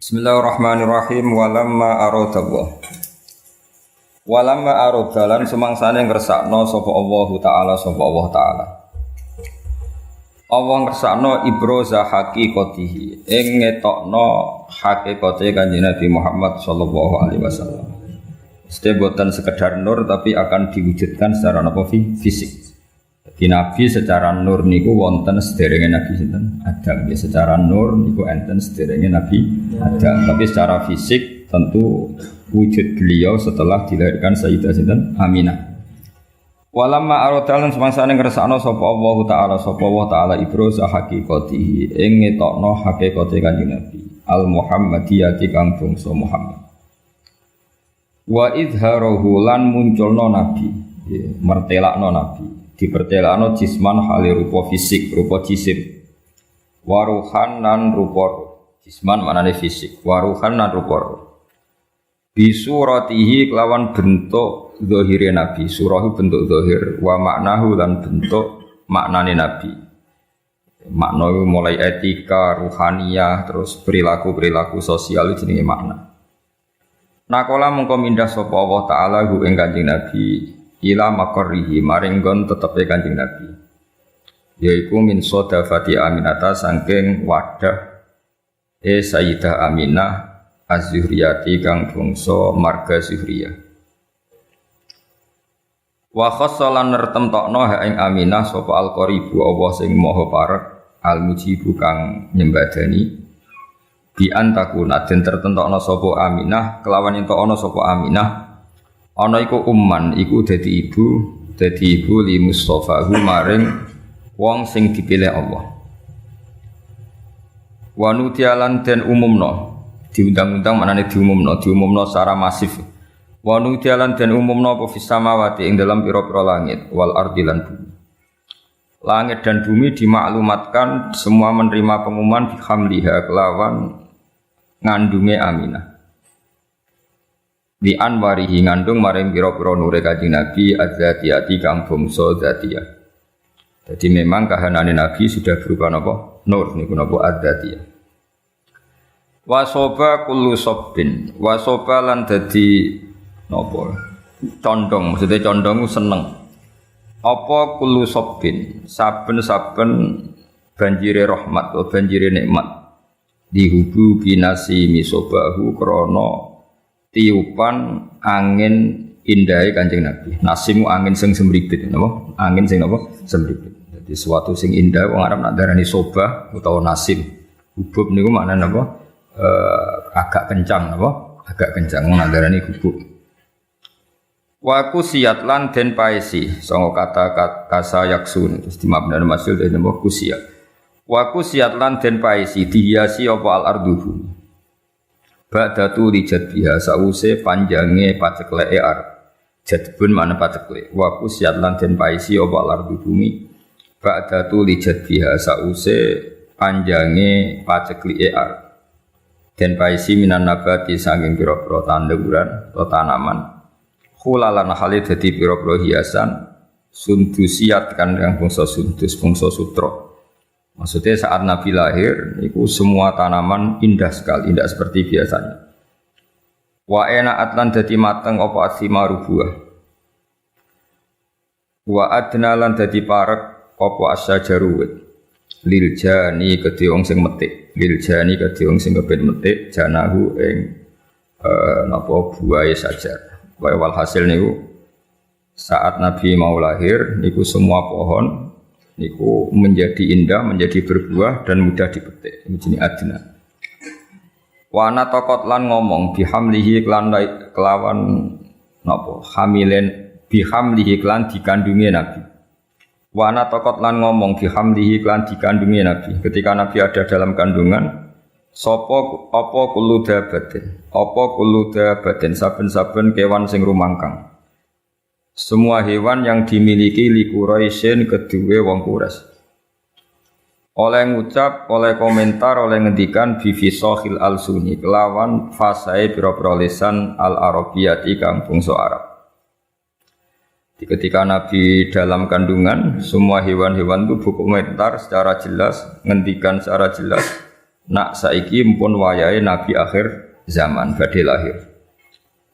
Bismillahirrahmanirrahim. Walamma arodalan semangsane ngresakno sapa Allah taala Allah ngersakno ibroza haqiqatihi ing ngetokno hakikate Kanjeng Nabi Muhammad sallallahu alaihi wasallam. Boten sekedar nur tapi akan diwujudkan secara fisik. Jadi Nabi secara nur niku wonten sederenge Nabi sinten Adam. Ya secara nur niku enten sederenge Nabi Adam. Tapi secara fisik tentu wujud beliau setelah dilahirkan Sayyidah sinten Aminah. Walamma aradalan semangsane ngersakno sapa Allah taala ibroza haqiqatihi ing ngetokno hakikate Kanjeng Nabi al Muhammadiyati kang bangsa Muhammad. Wa idharahu lan munculno Nabi, mertelakno Nabi, dipertelakno jisman hale rupa fisik, rupa jisim. Waruhan lan rupa jisman maknane fisik, waruhan lan rupa. Bisuratihi kelawan bentuk zahire Nabi, surahu bentuk zahir, wa maknahu lan bentuk maknane Nabi. Makna mulai etika, ruhaniyah, terus perilaku sosial jenenge makna. Nakola mengko mindah sapa Allah taala hu ing Kanjeng Nabi ila maqarrihi maring nggon tetepe Kanjeng Nabi. Yaiku min sodafati Aminata saking wadah Sayyidah Aminah Az-Zuhriyati kang bangsa marga Zuhriyah. Wa khassalan nertemtokno ha ing Aminah sapa al-qaribu Allah sing maha parek al-mujibu kang nyembadani bi antakuna den tertentokno sapa Aminah kelawan ento ana sapa Aminah ana iku umman iku dadi ibu li Mustafahu maring wong sing dipilih Allah. Wa nutialan den umumno diundang-undang manane diumumno secara masif. Wa nutialan den umumno apa fis samawati ing dalam pira-pira langit wal ardi lan bumi. Langit dan bumi dimaklumatkan semua menerima pengumuman bihamliha kelawan ngandunge Aminah. Di anwarihi ngandung maring pira-pira nure Kanjeng Nabi az-zatiyati kang bangsa zatiyah. Jadi memang kahanane Nabi sudah berupa napa? Nur niku napa az-zatiyah. Wasoba kullu sabbin. Wasoba lan dadi napa? Condong, maksudnya condong seneng. Apa kullu sabbin? Saben-saben banjire rahmat atau banjire nikmat. Dihubu binasi misobahu krono tiupan angin indahai Kanjeng Nabi. Nasimu angin sing semribit, napa? Angin sing napa? Semribit. Jadi suatu sing indah wong Arab nak darani sobah utawa nasim. Hubub niku maknane napa? Agak kencang napa? Agak kencang nak darani hubub. Wa kusiyat lan den paesi, sanga kata kasa yaksun terus dimabna masyhur den napa kusiyat. Wa kusiyat lan den paesi dihiasi apa al-ardu bumi. Ba'datu li jadbiha sause panjange pacekleke arep. Jadbun mana paceklek. Wa kusiyat lan den paesi apa al-ardu bumi. Ba'datu li jadbiha sause panjange pacekleke arep. Den paesi minan nabati saking pira-pira tanduran atau tanaman. Khulalan hale dadi pira-pira hiasan sundusiat kan yang bangsa sundus bangsa sutra. Maksudnya saat Nabi lahir, itu semua tanaman indah sekali, indah seperti biasanya. Wa ena'at lan dadi mateng apa asimaru buah. Wa adna lan dadi parek apa asyajaru wit. Lil jani kedhe wong sing metik, lil jani kedhe wong sing kepet metik janahu ing napa buahe sajar. Walhasil niku saat Nabi mau lahir niku semua pohon niku menjadi indah, menjadi berbuah dan mudah dipetik. Ini adna. Wana tokot lan ngomong bihamlihi kelawan napa? Hamilen bihamlihi klan dikandungi Nabi. Wana tokot lan ngomong bihamlihi klan dikandungi Nabi. Ketika Nabi ada dalam kandungan, sapa apa kullu dabatin saben-saben kewan sing rumangkang. Semua hewan yang dimiliki li Quraisyin kedue wong Quraisy. Oleh ngucap, oleh komentar, oleh ngendikan bifisohil al-sunni kelawan fasai pira-pira lisan al-arabiyati kang bangsa Arab. Ketika Nabi dalam kandungan, semua hewan-hewan itu berkomentar secara jelas, ngendikan secara jelas nak saiki mpun wayahe nabi akhir zaman badhe lahir.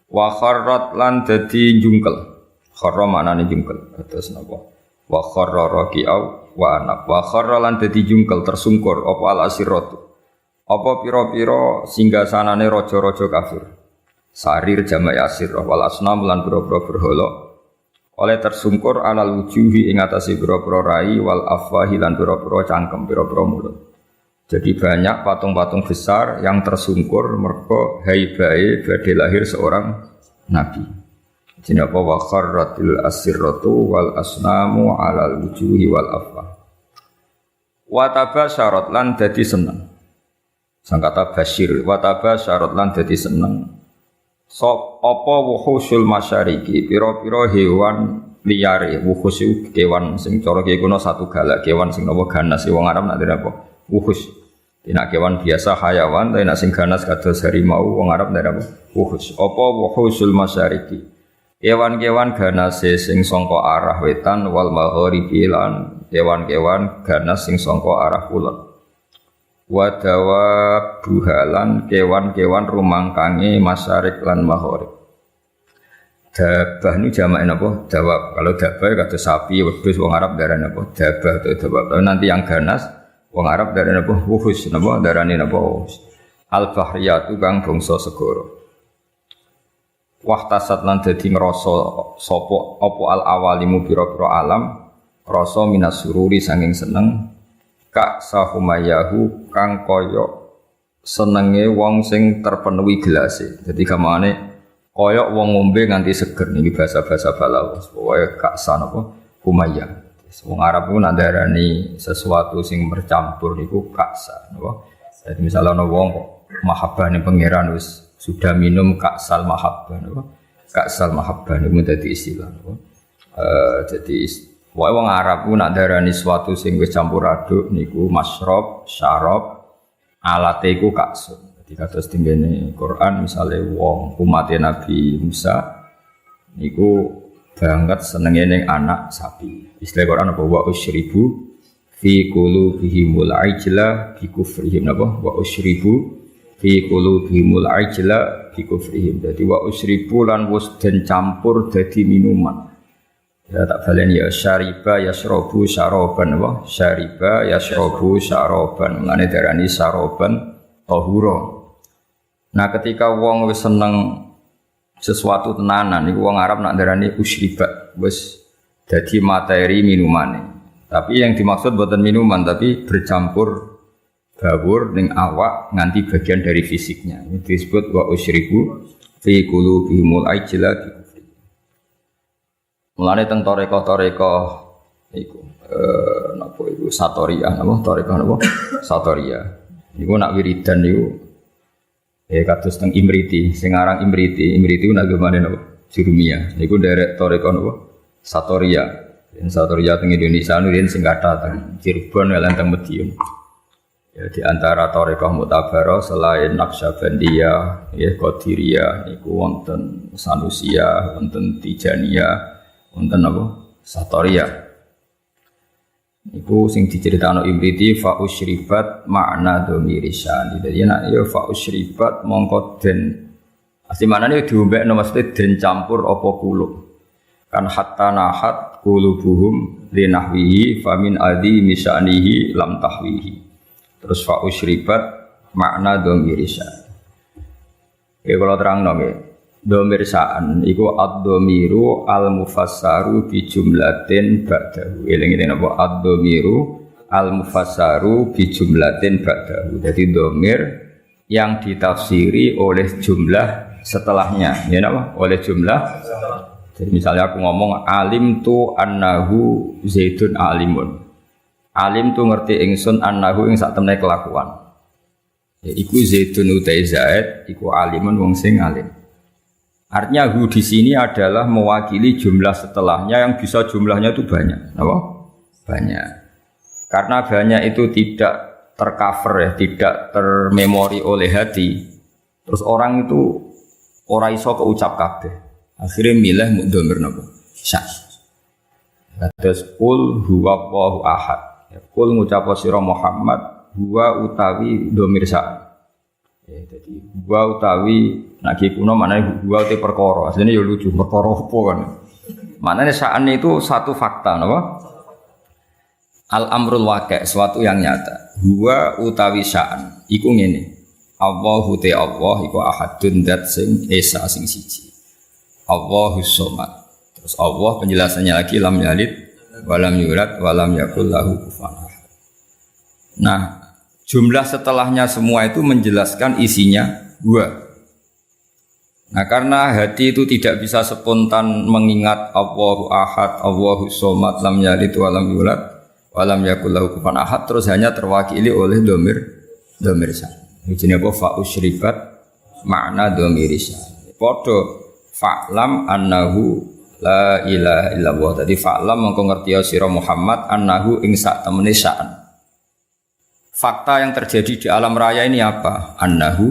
Wa kharrat lan dadi jungkel. Kharra maknane jungkel. Terus napa? Wa kharra raqi'au wa anab. Wa kharra lan dadi jungkel tersungkur apa al asiratu. Apa pira-pira singgasanane raja-raja kafir. Sarir jamak asir wal asnam lan pira-pira berhala. Oleh tersungkur alal wujuhi ing atase pira-pira rai wal afwahi lan pira-pira cangkem pira-pira mulut. Jadi banyak patung-patung besar yang tersungkur mergo haibae badhe lahir seorang nabi. Jenenge apa wa kharratil asirratu wal asnamu alal wujuhi wal afwah. Wa tabasyarat lan dadi seneng. Sangkata basyir wa tabasyarat lan dadi seneng. Sop apa wuhusul masyariki pira-pira hewan liyare wuhus iku kewan sing cara kiye kuna satu galak kewan sing napa ganas wong Arab nak apa wuhus. Nek kewan biasa hayawan tapi nek sing ganas kados harimau wong Arab nak apa wuhus. Apa wuhusul masyariki kewan-kewan ganase sing sangka arah wetan wal magharibi lan kewan-kewan ganas sing sangka arah kulon. Wadawa buhalan kewan-kewan rumangkange masyarik lan maghrib. Dabah ni jamak napa? Dawab. Kalau dabah kata sapi, wedhus wong Arab darane apa? Dabah atau dawab. Nanti yang ganas wong Arab darane apa? Wuhus napa? Darane napa? Al-bahriyatu kang bangsa segara. Wahtasat lan dadi ngrasa sapa apa al-awalimu pira-pira alam rasa minas sururi saking seneng Kak sahumayahu kang koyok senenge wong sing terpenuhi gelase. Jadi kamane koyok wong ngombe nganti seger niki bahasa-bahasa balaghah. Pokoke kak san apa humayah. Wong Arab ku nak darani sesuatu sing bercampur niku kaksa napa. Jadi misalnya ana wong kok mahabbah ning pangeran wis sudah minum kaksal mahabbah napa. Kaksal mahabbah niku dadi istilah napa. Jadi wong Arab ku nak darani suatu sing wis campur aduk niku masyrab, syarab, alate iku kaksun. Dadi kados tengene Quran misale wong umate Nabi Musa niku banget senenge ning anak sapi. Istilah Quran apa wa usyribu fi qulubihimul ajla bi kufrihim napa wa usyribu fi qulubihimul ajla bi kufrihim. Dadi wa usyribu lan wis den campur dadi minuman. Ya tak balen ya syariba yasrobu syaroban apa syariba yasrobu syaroban ngene darani syaroban tahura. Nah ketika wong wis seneng sesuatu tenanan niku wong Arab nak darani usyribat wis dadi materi minumane. Tapi yang dimaksud bukan minuman tapi bercampur bawur ning awak nganti bagian dari fisiknya. Ini disebut wa usyribu fi qulubihimul ajla. Mulane teng toreko-toreko iku napa iku satoria napa toreko napa satoria niku nak wiridan niku kados teng Imriti sing aran Imriti nak gemane napa Jurumiyah niku derek toreko napa satoria yen satoria teng Indonesia niku sing kathah teng Cirebon lan teng Madiun ya di antara toreko mutabarah selain Naqsyabandiyah ya Qadiriyah niku wonten Sanusiyah wonten Tijaniyah wonten apa? Satoria. Iku sing diceritakno Ibriti fa usyribat makna domirisan. Dadi nek ya fa usyribat mongko den asli maknane diombekno mesti den campur apa kulub. Kan hatta nahat qulubuhum linahwihi famin adi misanihi lam tahwihi. Terus fa usyribat makna domirisan. Kalau terangno nggih. Domirsaan iku ad-domiru al-mufassaru bi jumlatin ba'dahu. Eling-eling apa ad-domiru al-mufassaru bi jumlatin ba'dahu. Jadi domir yang ditafsiri oleh jumlah setelahnya. Ya napa? Oleh jumlah. Jadi misalnya aku ngomong alim tu annahu zaidun alimun. Alim tu ngerti ingsun annahu ing sak temne kelakuan. Ya iku zaidun utai zaid iku alimun wong sing alim. Artinya hu di sini adalah mewakili jumlah setelahnya yang bisa jumlahnya itu banyak, apa? Banyak. Karena banyak itu tidak tercover ya, tidak termemori oleh hati. Terus orang itu ora iso keucap kabeh. Akhirnya milih mudhamir napa? Syak. Terus qul huwallahu ahad. Ya qul ngucap sira Muhammad huwa utawi dhamir sya'an. Ya, jadi huwa utawi naki kuno maknanya huwa uti perkara. Asline ya lucu, perkara apa kan. Maknanya sya'an itu satu fakta napa? Al-amrul waqi', suatu yang nyata. Huwa utawi sya'an iku ngene. Allahu te Allah iku ahadun dzat sing esa sing siji. Allahus somad. Terus Allah penjelasannya lagi lam yalid wa lam yulad wa lam yakul lahu kufuwan ahad. Nah, jumlah setelahnya semua itu menjelaskan isinya huwa. Nah, karena hati itu tidak bisa spontan mengingat Allahu ahad, Allahus somad, lam yalid wa lam yulad wa lam yakul lahu kufuwan ahad, terus hanya terwakili oleh dhamir sya'an. Ini apa? Fa'usyribat makna dhamir sya'an. Padha fa'lam annahu la ilaha illallah. Jadi fa'lam mengko ngerti sira Muhammad annahu ing sak temene sya'an. Fakta yang terjadi di alam raya ini apa? Annahu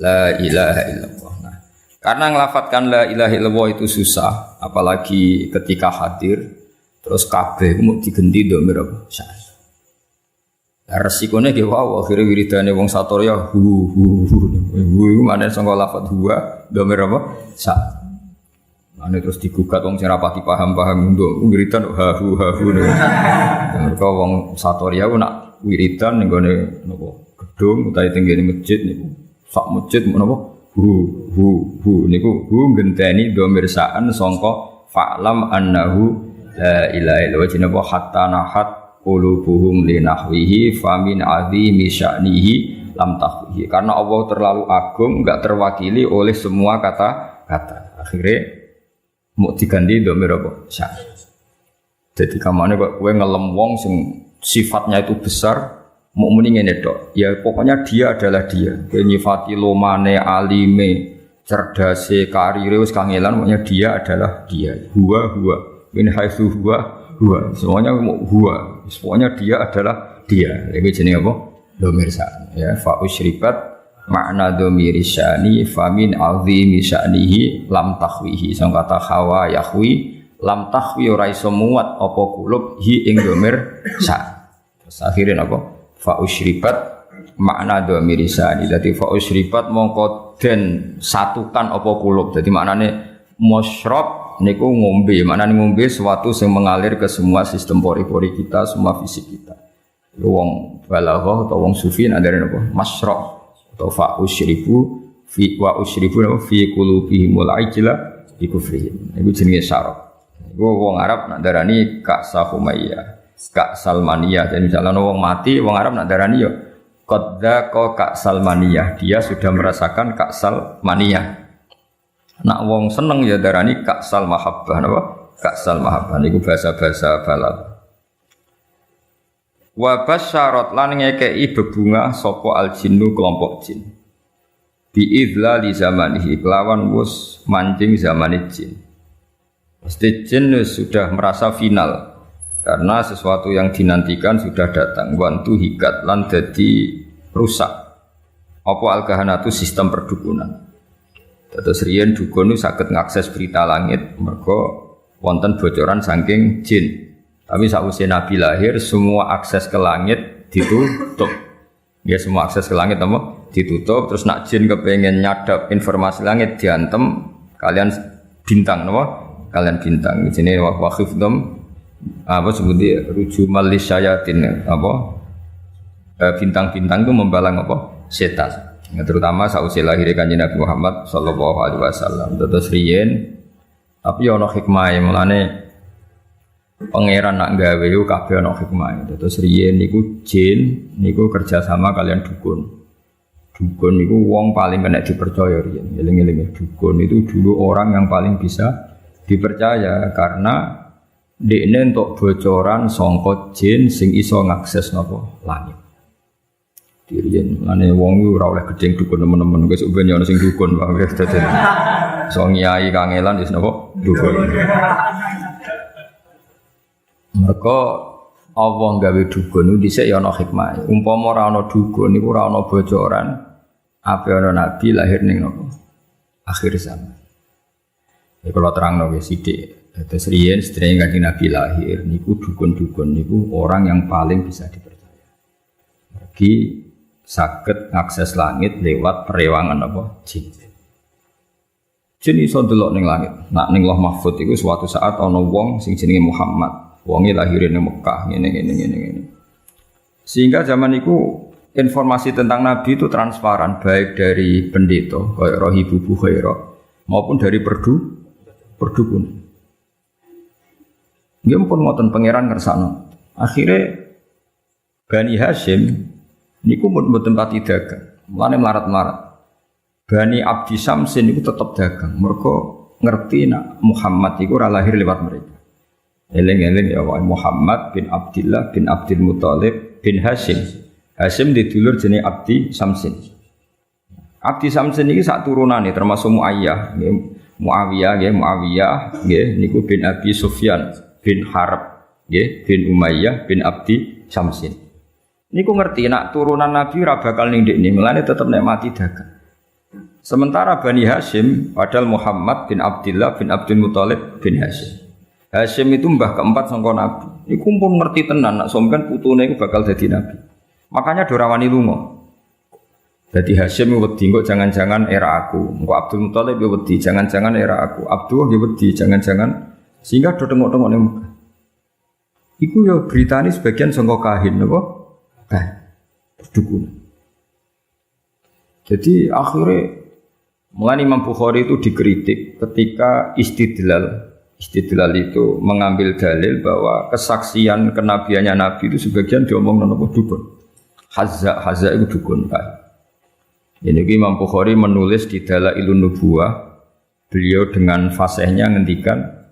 la ilaha illallah. Nah, karena ngelafatkan la ilaha illallah itu susah, apalagi ketika hadir terus kabeh mau digenti dhamir apa? Sya'an. Resikonya dia wow, akhirnya wiridane wong satorya hu iku maneh sangka lafadz huwa dhamir apa? Sya'an. Ane terus digugat wong sing rapati paham-paham nduk wiridan hu. Mereka wong satorya ku nak wiridan ning gone napa gedung utawa tenggene masjid niku sak masjid menapa hu niku hu ngenteni dhamir sya'an sangka fa'lam annahu la ilaha illallah jenenge hatta nahat qulubuhum li nahwihi famin azimi sya'nihi lam tahwihi. Karena Allah terlalu agung enggak terwakili oleh semua kata-kata. Akhirnya mau diganti dhamir apa? Sya'an. Jadi kamane kok kowe ngelem wong sing sifatnya itu besar, mau muni ngene tok. Ya pokoknya dia adalah dia. Kowe nyifati lomane, alime, cerdase, karire wis kangelan, pokoknya dia adalah dia. Huwa min haitsu huwa. Semuanya mau huwa. Pokoknya dia adalah dia. Iki jenenge apa? Dhamir sya'an. Ya fa usyribat makna dhamiri sya'ni famin azimi sya'nihi lam tahwihi. Sang kata hawa yahwi lam tahwi ora iso muat apa kulub hi ing dhamir sya'an. Terus akhirnya apa? Fa usyribat makna dhamiri sya'ni. Dadi fa usyribat mongko den satukan apa kulub. Dadi maknane musyrab niku ngombe. Maknane ngombe sesuatu yang mengalir ke semua sistem pori-pori kita, semua fisik kita. Wong balaghah atau wong sufi andare napa? Masyrab. Atau fa usyribu fi wa usyribu fi qulubihimul ajla bi kufrihim. Iku jenenge syarab. Iku wong Arab nak darani Ka'sa Humayyah, Ka'sal Maniyah. Jadi misalnya wong mati, wong Arab nak darani yo qadza Ka'sal Maniyah. Dia sudah merasakan Ka'sal Maniyah. Nak wong seneng ya darani Ka'sal Mahabbah napa? Ka'sal Mahabbah niku bahasa-bahasa balagh. Wa basyarat lan ngekei bebungah sapa al-jinnu kelompok jin. Bi idlali zamanihi kelawan wus mancing zamane jin. Pasti jin sudah merasa final karena sesuatu yang dinantikan sudah datang. Wantu hikat lan dadi rusak. Apa al-kahanatu sistem perdukunan. Terus riyen dukun saged ngakses berita langit mergo wonten bocoran saking jin. Tapi sausé Nabi lahir semua akses ke langit ditutup. Ya semua akses ke langit apa? Ditutup. Terus nak jin kepengen nyadap informasi langit diantem kalian bintang apa? Kalian bintang. Di sini waqifdom apa sebutnya rujumal lisyayatin apa? Bintang-bintang itu membalang apa? Setan. Ya, terutama sausé lahir Kanjeng Nabi Muhammad sallallahu alaihi wasallam. Terus riyen tapi ana hikmah mulane pangeran nak gawe yo kabeh ana hikmah. Terus riyen niku jin niku kerja sama kalian dukun. Dukun niku wong paling kena dipercaya riyen. Eling-eling dukun itu dulu orang yang paling bisa dipercaya karena dekne entuk bocoran sangka jin sing iso ngakses napa langit. Diriyen ane wong yo ora oleh gedeng dukun temen-temen wis ben yo ana sing dukun wae dadi. So nyai kangelan wis napa dukun. Mereka Allah gawe dukun niku dhisik ya ana hikmah. Umpama ora ana dukun niku ora ana bocoran ape ana nabi lahir ning napa? Akhir zaman. Ya kalau terangno wis sithik. Terus riyen sedherenge Kanjeng Nabi lahir niku dukun-dukun niku orang yang paling bisa dipercaya. Mugi saged ngakses langit lewat perewangan apa jin. Jin iso ndelok ning langit. Nak ning Lauh Mahfuz iku suatu saat ana wong sing jenenge Muhammad. Wonge lahir ning Mekah ngene. Sehingga zaman itu informasi tentang Nabi itu transparan baik dari pendeta kayak Rohibu Bukhaira maupun dari perdukun. Nggih pun ngoten pangeran ngersakno. Akhire Bani Hashim niku mboten pati dagang. Mulane melarat-melarat. Bani Abdi Samsin niku tetep dagang. Mergo ngerti nak Muhammad iku ora lahir lewat mereka. Eling-eling ya wae Muhammad bin Abdullah bin Abdul Muthalib bin Hashim. Hashim didulur jenenge Abdi Samsin. Abdi Samsin iki sak turunane termasuk Muayyah, Muawiyah nggih niku bin Abi Sufyan bin Harb nggih bin Umayyah bin Abdi Samsin. Niku ngerti nak turunan Nabi ora bakal ning ndekne, mulane tetep nek mati dagang. Sementara Bani Hashim padahal Muhammad bin Abdullah bin Abdul Muthalib bin Hashim. Hashim itu mbah keempat sangka Nabi. Iku pun ngerti tenan nak sampean putune iku bakal dadi nabi. Makanya dorawani lunga. Jadi Hashim wedi kok jangan-jangan era aku. Engko Abdul Muthalib yo wedi jangan-jangan era aku. Abdullah yo wedi jangan-jangan sehingga do tengok-tengok ning Mekah. Iku yo beritani sebagian sangka kahin napa? Dukun. Jadi akhirnya mulai Imam Bukhari itu dikritik ketika istidlal itu mengambil dalil bahwa kesaksian kenabiannya Nabi itu sebagian diomong nopo dukun. Hazza itu dukun kan. Ini Imam Bukhari menulis di Dalailun Nubuwah, beliau dengan fasihnya ngendikan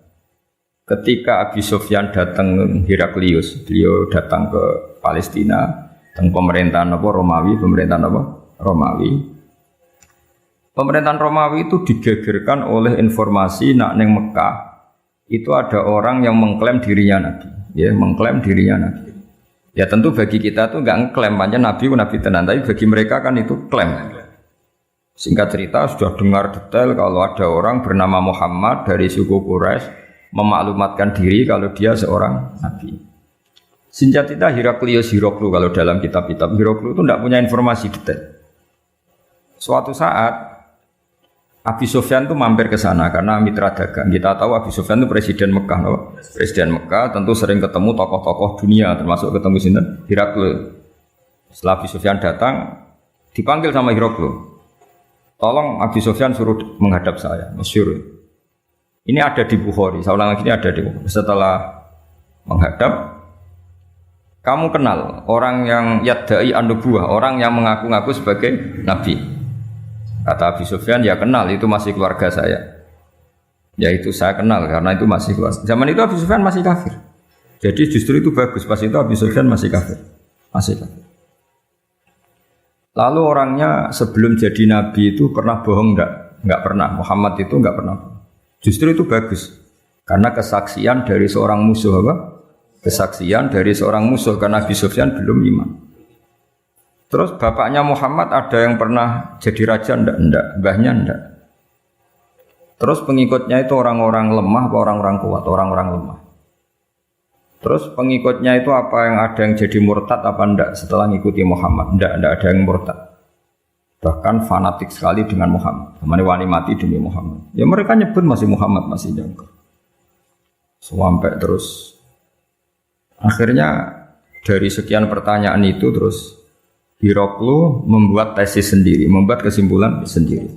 ketika Abi Sufyan datang Heraklius, beliau datang ke Palestina. Tentang pemerintahan apa Romawi, Pemerintahan Romawi itu digegerkan oleh informasi nak neng Mekah itu ada orang yang mengklaim dirinya Nabi, ya mengklaim dirinya Nabi. Ya tentu bagi kita tuh nggak ngeklaim panjang Nabi tenan, tapi bagi mereka kan itu klaim. Singkat cerita sudah dengar detail kalau ada orang bernama Muhammad dari suku Quraisy memaklumatkan diri kalau dia seorang Nabi. Sinjatita Heraklius Hiroklu kalau dalam kitab-kitab Hiroklu itu tidak punya informasi detail. Suatu saat Abi Sufyan itu mampir ke sana karena mitra dagang. Kita tahu Abi Sufyan itu presiden Mekah, no? Presiden Mekah tentu sering ketemu tokoh-tokoh dunia termasuk ketemu sinten Heraklius. Setelah Abi Sufyan datang dipanggil sama Hiroklu. Tolong Abi Sufyan suruh menghadap saya, masyhur. Ini ada di Bukhari. Saya ulang lagi ini ada di Bukhari. Setelah menghadap kamu kenal orang yang yadda'i an-nubuwah, orang yang mengaku-ngaku sebagai nabi. Kata Abi Sufyan, ya kenal, itu masih keluarga saya. Ya itu saya kenal karena itu masih keluarga. Zaman itu Abi Sufyan masih kafir. Jadi justru itu bagus, pas itu Abi Sufyan masih kafir. Lalu orangnya sebelum jadi nabi itu pernah bohong enggak pernah. Muhammad itu enggak pernah. Justru itu bagus. Karena kesaksian dari seorang musuh apa? Kesaksian dari seorang musuh karena Abi Sufyan belum iman. Terus bapaknya Muhammad ada yang pernah jadi raja enggak, mbahnya enggak. Terus pengikutnya itu orang-orang lemah atau orang-orang kuat, orang-orang lemah. Terus pengikutnya itu apa yang ada yang jadi murtad apa enggak setelah ngikuti Muhammad? Enggak ada yang murtad. Bahkan fanatik sekali dengan Muhammad. Kemana wani mati demi Muhammad. Ya mereka nyebut masih Muhammad, masih jangka. Sampai terus akhirnya dari sekian pertanyaan itu terus Hiroklu membuat tesis sendiri, membuat kesimpulan sendiri.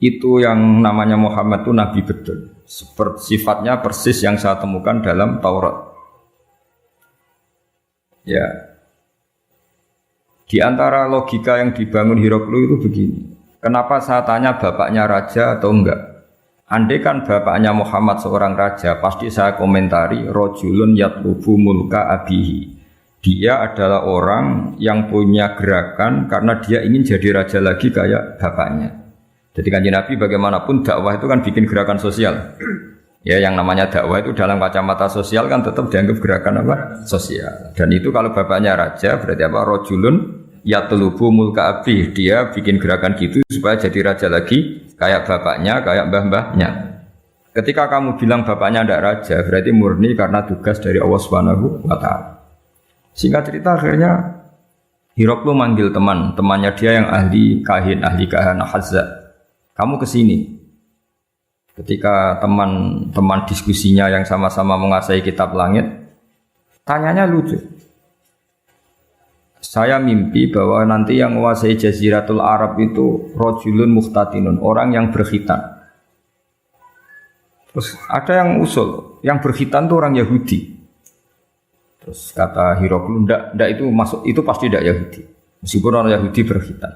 Itu yang namanya Muhammad itu nabi betul. Sifatnya persis yang saya temukan dalam Taurat. Ya. Di antara logika yang dibangun Hiroklu itu begini. Kenapa saya tanya bapaknya raja atau enggak? Andai kan bapaknya Muhammad seorang raja, pasti saya komentari rojulun yatlubu mulka abihi. Dia adalah orang yang punya gerakan karena dia ingin jadi raja lagi kayak bapaknya. Jadi kanjeng Nabi bagaimanapun dakwah itu kan bikin gerakan sosial. Ya yang namanya dakwah itu dalam kacamata sosial kan tetap dianggap gerakan apa? Sosial. Dan itu kalau bapaknya raja berarti apa? Rojulun yatlubu mulka abihi. Dia bikin gerakan gitu supaya jadi raja lagi kayak bapaknya, kayak mbah-mbahnya. Ketika kamu bilang bapaknya tidak raja, berarti murni karena tugas dari Allah Subhanahu wa Ta'ala. Singkat cerita akhirnya Hiroklu manggil temannya dia yang ahli kahana Hazza. Kamu kesini. Ketika teman-teman diskusinya yang sama-sama menguasai kitab langit, tanyanya lucu. Saya mimpi bahwa nanti yang menguasai Jaziratul Arab itu rojulun muhtatinun, orang yang berkhitan. Terus ada yang usul, yang berkhitan itu orang Yahudi. Terus kata Hiroklu, ndak itu masuk, itu pasti ndak Yahudi. Meskipun orang Yahudi berkhitan.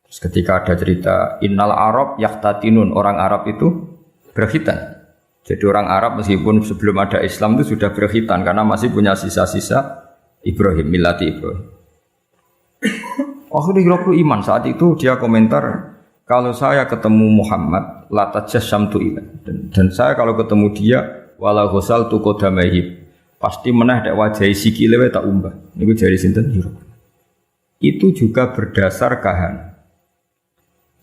Terus ketika ada cerita innal Arab yahtatinun, orang Arab itu berkhitan. Jadi orang Arab meskipun sebelum ada Islam itu sudah berkhitan karena masih punya sisa-sisa Ibrahim, millati Ibrahim. Akhirnya Hiroklu iman. Saat itu dia komentar, kalau saya ketemu Muhammad latajasyamtu ilaih, dan saya kalau ketemu dia wala ghasaltu qadamaihi, pasti menah dak wajahi sikile wae tak umbah. Niku jari sinten Hiroklu. Itu juga berdasar kahana.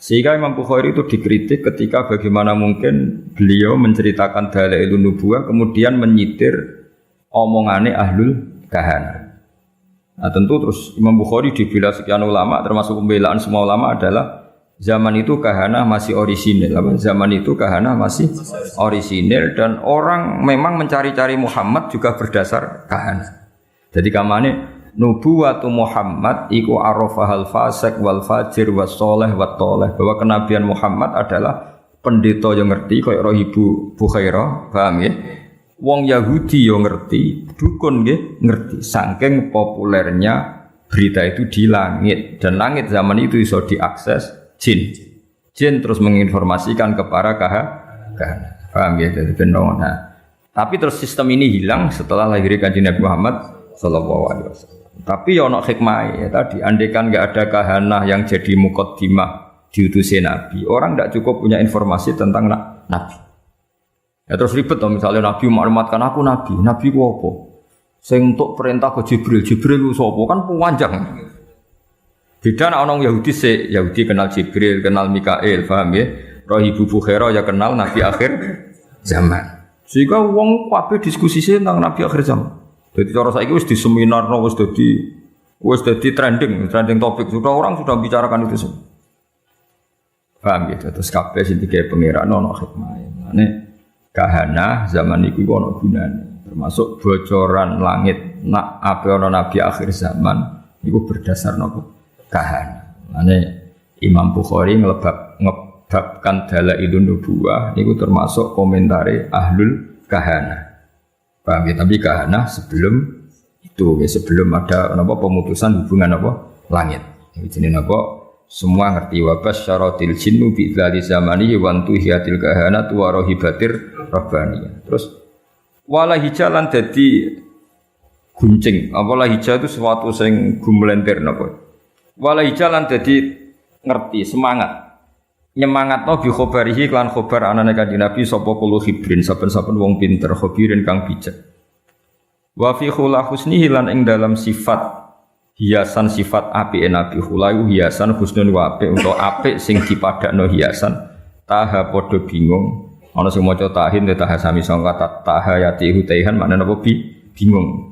Sehingga Imam Bukhari itu dikritik ketika bagaimana mungkin beliau menceritakan dalailun nubuwah kemudian menyitir omongane ahlul kahana. Nah tentu terus Imam Bukhari dibela sekian ulama, termasuk pembelaan semua ulama adalah zaman itu kahana masih orisinil. Zaman itu kahana masih orisinil dan orang memang mencari-cari Muhammad juga berdasar kahana. Jadi kamane nubuwatu Muhammad iku arafahal fasik wal fajir was soleh wat toleh, bahwa kenabian Muhammad adalah pendeta yang ngerti kaya Ibu Bukhairah, paham ya? Wong Yahudi yo ngerti, dukun nggih ngerti. Saking populernya berita itu di langit, dan langit zaman itu iso diakses jin. Jin terus menginformasikan kepada kahana. Paham ya? Jadi benar. Nah, tapi terus sistem ini hilang setelah lahirnya Kanjeng Nabi Muhammad sallallahu alaihi wasallam. Tapi ya ono hikmah ya tadi, andaikan enggak ada kahana yang jadi muqaddimah diutusi Nabi, orang enggak cukup punya informasi tentang Nabi. Ya terus ribet toh, misalnya Nabi maklumatkan aku Nabi ku apa? Sing entuk perintah ke Jibril ku sapa? Kan panjang. Beda nek orang Yahudi kenal Jibril, kenal Mikail, paham ya? Ibu Bukhairah ya kenal Nabi akhir zaman. Sehingga wong kabeh diskusi tentang Nabi akhir zaman. Jadi cara saiki wis di seminar, wis dadi trending topik. Sudah orang sudah bicarakan itu semua. Paham gitu. Terus kabeh sing dikek pangeran ono hikmah. Mane kahana zaman iku ono gunane. Termasuk bocoran langit nak ape ono nabi akhir zaman iku berdasar nopo kahana. Mane Imam Bukhari ngebabkan dalailun nubuwah niku termasuk komentare ahlul kahana. Paham ya? Tapi kahana sebelum itu, ya, sebelum ada apa pemutusan hubungan apa langit. Jadi apa semua ngerti wabas syaratil jinnu bi dzali zamani wa antuhiyatil kahana wa rahibatir rabbaniyah. Terus wala hijalan dadi guncing. Apa hija itu sesuatu sing gumlenter napa. Wala hijalan dadi ngerti semangat. Nyemangatno bi khabarihi lan khabar anane Kanjeng Nabi sapa kulo hibrin saben-saben wong pinter khabirin kang bijak. Wa fi khula husnihi lan ing dalam sifat hiasan sifat apike Nabi khula hiasan husnun wa apik utawa apik sing dipadakno hiasan taha padha bingung ana sing maca tahin taha sami sanga kata tahayati hutaihan maknane apa bingung.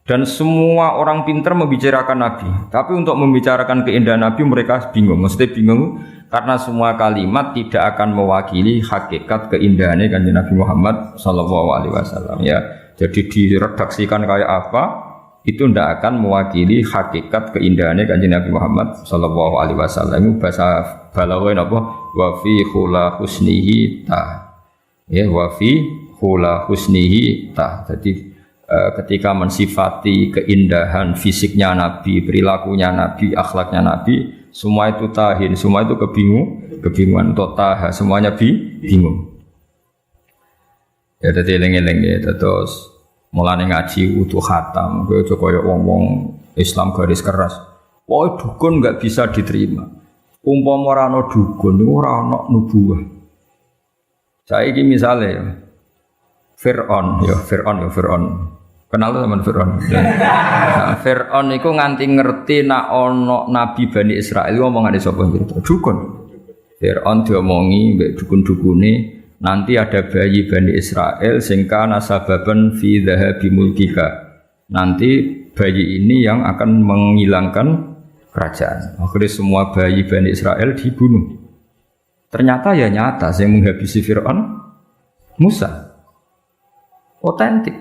Dan semua orang pinter membicarakan Nabi, tapi untuk membicarakan keindahan Nabi mereka bingung. Maksudnya bingung karena semua kalimat tidak akan mewakili hakikat keindahannya Kanjeng Nabi Muhammad sallallahu alaihi wasallam ya. Jadi diredaksikan kayak apa itu tidak akan mewakili hakikat keindahannya Kanjeng Nabi Muhammad sallallahu alaihi wasallam. Itu bahasa balaghah napa? Wa fi khula husnihi ta. Ya wa fi khula husnihi ta. Jadi ketika mensifati keindahan fisiknya Nabi, perilakunya Nabi, akhlaknya Nabi, semua itu tahin, semua itu kebingungan untuk taha, semuanya bingung. Ya dadi eling-eling ya, terus mulane ngaji utuh khatam, kaya wong-wong Islam garis keras. Wah, dukun enggak bisa diterima. Umpama ora ana dukun, ora ana nubuwah. Saiki misale Fir'aun. Kenal teman Fir'aun. Nah, Fir'aun itu nganti ngerti nak ono Nabi Bani Israel ngomongane sapa gitu. Dukun. Fir'aun diomongi mbek dukun-dukune nanti ada bayi Bani Israel sing kana sababan fi dhahabi mulkika. Nanti bayi ini yang akan menghilangkan kerajaan. Akhirnya semua bayi Bani Israel dibunuh. Ternyata ya nyata yang menghabisi Fir'aun Musa. Otentik.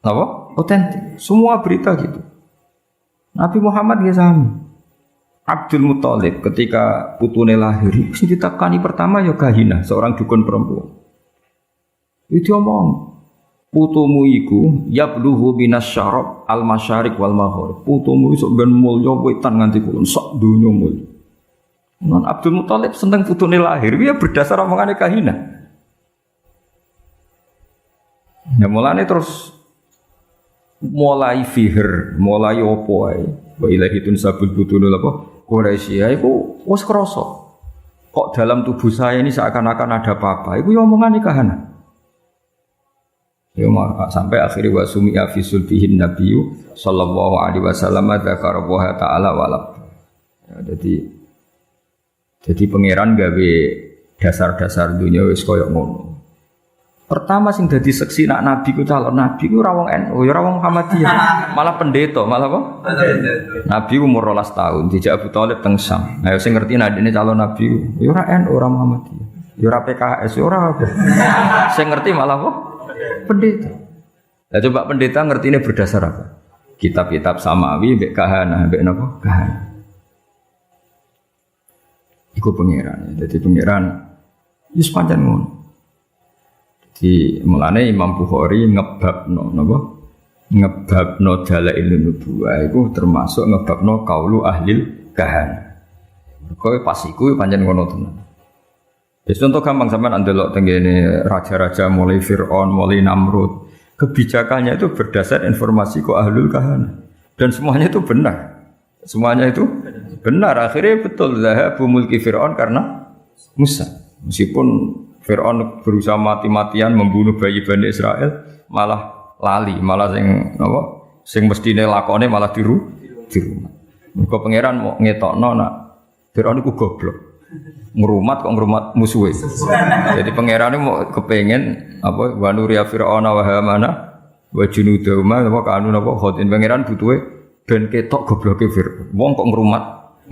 Apa? Otentik. Semua berita gitu. Nabi Muhammad ya sami. Abdul Muthalib ketika putune lahir, sing ditakani pertama ya Kahina, seorang dukun perempuan. Itu omong, putumu iku yabluhu minas syarab al masyariq wal maghrib. Putumu iso ben mulya wetan nganti kulon sak donya mulya. Nan Abdul Muthalib seneng putune lahir, ya berdasar omongane Kahina. Ya mulane terus mulai fihir, mulai opo ae. Wa ilahi tunsabul butunul apa? Quraisy iku wis krasa. Kok dalam tubuh saya ini seakan-akan ada apa-apa. Iku ya omongane Kahana. Ya sampai akhirnya wa sumi'a fi sulbihin nabiyyu sallallahu alaihi wasallam dzakara wa ta'ala walab. Ya, jadi pangeran gawe dasar-dasar dunia wis koyo ngono. Pertama sing dadi seksi nak nabi ku calon nabi ku ora wong NU, ya ora wong Muhammadiyah, malah pendeta, malah apa? Nabi umur 12 tahun, dijak Abu Thalib teng Syam. Ayo sing ngerti nek dene calon nabi ya ora NU, ora Muhammadiyah. Ya ora PKS, ya ora apa. Sing ngerti malah apa? Pendeta. Lah coba pendeta ngertine berdasar apa? Kitab-kitab samawi mbek kahana, mbek napa? Kahana. Iku pangeran. Jadi pangeran wis pancen ngono. Di mulane Imam Bukhari ngebabno napa? Ngebabno dalailun nubuwah iku termasuk ngebabno qaulu ahlil kahana. Kowe pas iku pancen ngono tenan. Wis contoh gampang sampean ndelok tengene raja-raja mulai Firaun, mulai Namrud. Kebijakannya itu berdasar informasi ku ahlul kahana. Dan semuanya itu benar. Semuanya itu benar. Akhirnya betul zahabu mulki Firaun karena Musa. Meskipun Fir'aun berusaha mati-matian membunuh bayi Bani Israel, malah lali, malah sing mestine lakone malah di rumah. Mergo pangeran mau ngetokno nak Fir'aun iku goblok. Ngrumat kok ngrumat musuhe. Jadi pangeran mau kepengen apa wa nuriya Fir'auna wa Hamana wa junudahuma apa kanu napa khotin pangeran butuhe ben ketok gobloke Fir'aun. Wong kok ngrumat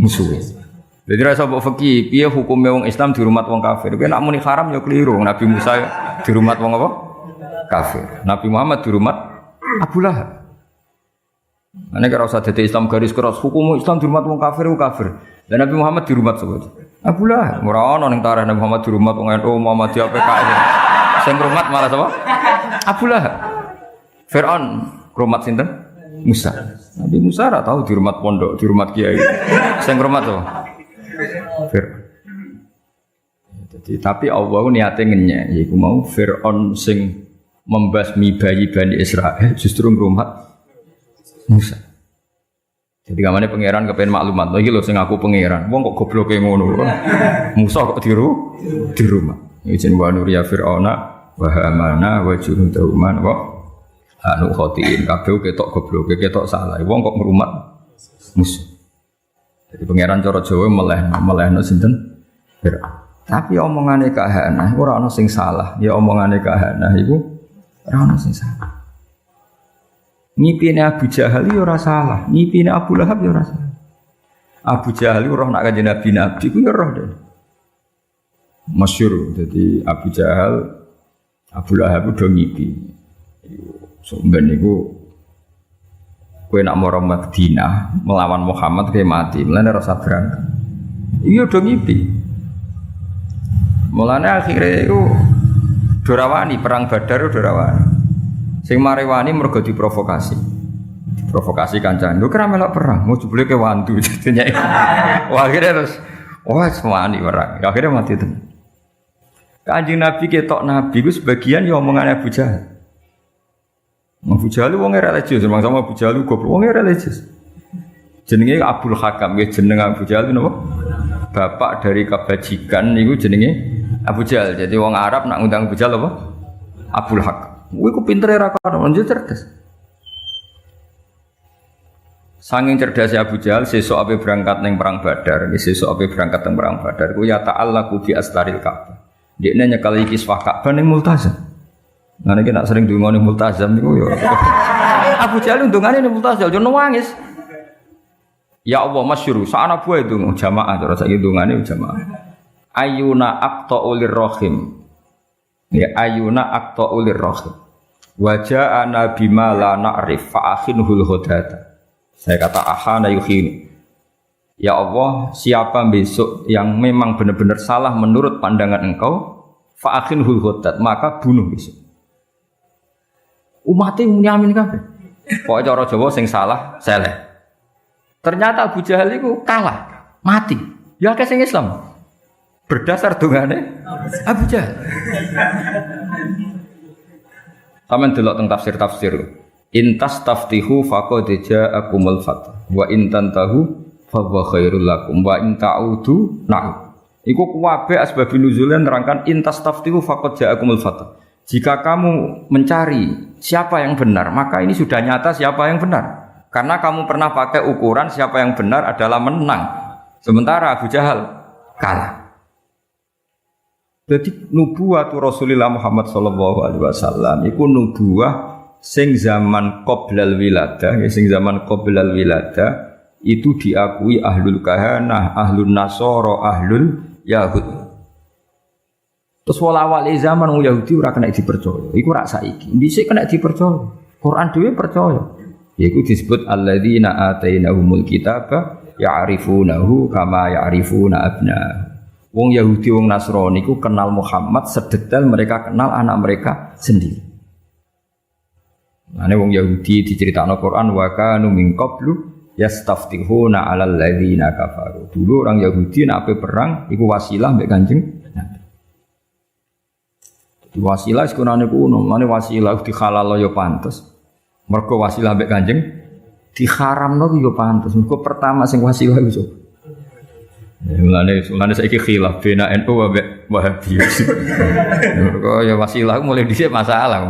musuhe. Jadi rasa mbok fikih, piye hukume wong Islam dirumat wong kafir. Kuwi nek muni haram ya keliru. Nabi Musa dirumat wong apa? Kafir. Nabi Muhammad dirumat Abu Lahab. Nek ora usah dadi Islam garis keras, hukum Islam dirumat wong kafir ku kafir. Dan Nabi Muhammad dirumat sapa? Abu Lahab. Ora ana ning tarikh Nabi Muhammad dirumat wong NU, Muhammadiyah PKS. Sing rumat malah sapa? Abu Lahab. Fir'aun rumat sinten? Musa. Nabi Musa ora tahu dirumat pondok, dirumat kiai. Sing rumat sapa? Jadi, tapi Allah niatnya ngenyek, yaitu mau Fir'aun sing membasmi bayi Bani Israel justru ngrumat Musa. Jadi kamane pangeran kepen maklumat, lagi lho sing aku pangeran, wong kok gobloke ngono. Musa kok di rumah. Izin wa nuriya Fir'auna wa Hamana wa junudahuma wa anu khotiin kabeh ketok gobloke, ketok salah. Wong kok ngrumat Musa. Jadi pangeran cara Jawa melehno sinten? Fir'aun. Tapi omongane kahana ora ana sing salah. Ya omongane kahana iku ora ana sing salah. Ngipine Abu Jahal ya ora salah, ngipine Abu Lahab ya ora salah. Abu Jahal roh nak kanjeng Nabi ku ya roh deh. Masyhur dadi Abu Jahal Abu Lahab do ngipi. Sampeyan niku kowe nak mara Madinah melawan Muhammad kowe mati, mulane rasa berangkat. Iya do ngipi. Mulane akhire iku dorawani perang Badar dorawani. Sing marewani mergo diprovokasi. Diprovokasi kancane. Lho kira melok perang, mau jebule ke wantu jadinya. Wah akhire terus semani perang. Akhire mati tenan. Kanjeng Nabi ketok Nabi ku sebagian ya omongane Abu Jahal. Abu Jahal wong religius, sama Abu Jahal goblok wong religius. Jenenge Abdul Hakam, nggih jeneng Abu Jahal napa? Bapak dari kebajikan niku jenenge Abu Jahal. Jadi wong Arab nak ngundang Abu Jahal apa? Abdul Hakam. Kuwi ku pintere ra karo, njuk cerdas. Saking cerdasnya Abu Jahal, sesuk ape berangkat ning perang Badar, sesuk ape berangkat ning perang Badar, ku ya ta'allaqu bi astaril Ka'bah. Dekne nyekel iki kiswah Ka'bah ning Multazam. Nah niki nak sering ndonga ning Multazam niku ya. Abu Jahal undungane ning Multazam yo nangis. Ya Allah masyhur, sakana buah itu jamaah terus saiki undungane jamaah. Ayuna aqta'ulir rahim. Ya ayuna aqta'ulir rahim. Wa ja'ana bima la na'rif fa akhinhul hudata. Saya kata ahana yuhin. Ya Allah, siapa besok yang memang benar-benar salah menurut pandangan engkau, fa akhinhul hudat, maka bunuh besok. Umatnya nyamin kabeh. Pokoke cara Jawa sing salah seleh. Ternyata Abu Jahal itu kalah, mati. Ya akeh sing Islam. Berdasar dungane Abu Jahal. Sampeyan delok teng tafsir-tafsir. Intas taftihu faqad ja'akumul fath wa in tantahu fa huwa khairul lakum wa in ta'udu na'ud. Iku kuwabe asbabun nuzulnya nerangkan intas taftihu faqad ja'akumul fath. Jika kamu mencari siapa yang benar, maka ini sudah nyata siapa yang benar. Karena kamu pernah pakai ukuran siapa yang benar adalah menang. Sementara Abu Jahal kalah. Jadi nubuwah Rasulullah Muhammad sallallahu alaihi wasallam iku nubuwah sing zaman qoblal wiladah, sing zaman qoblal wiladah itu diakui ahlul kahanah, ahlul nasara, ahlul yahud. Terus awal zaman wong Yahudi ora kena dipercaya. Iku rak saiki. Dhisik kena dipercaya. Quran dhewe percaya. Yaitu disebut alladzina atainahumul kitaba ya'rifunahu kama ya'rifuna abna'ahum. Wong Yahudi wong Nasrani ku kenal Muhammad sedetail mereka kenal anak mereka sendiri. Ane wong Yahudi diceritakno Quran wa kanu min qablu yastaftihuna 'alal ladzina kafaru. Dulu orang Yahudi nek ape perang iku wasilah mbek Kanjeng Nabi. Wasilah sekunane kuno, mane wasilah dihalal ya pantes. Mergo wasilah mbek Kanjeng diharamno ku yo pantes. Mergo pertama sing wasilah iku. Mulane saiki khilaf bena NU mbek Wahabi. Mergo ya wasilah mulai dhisik masalah.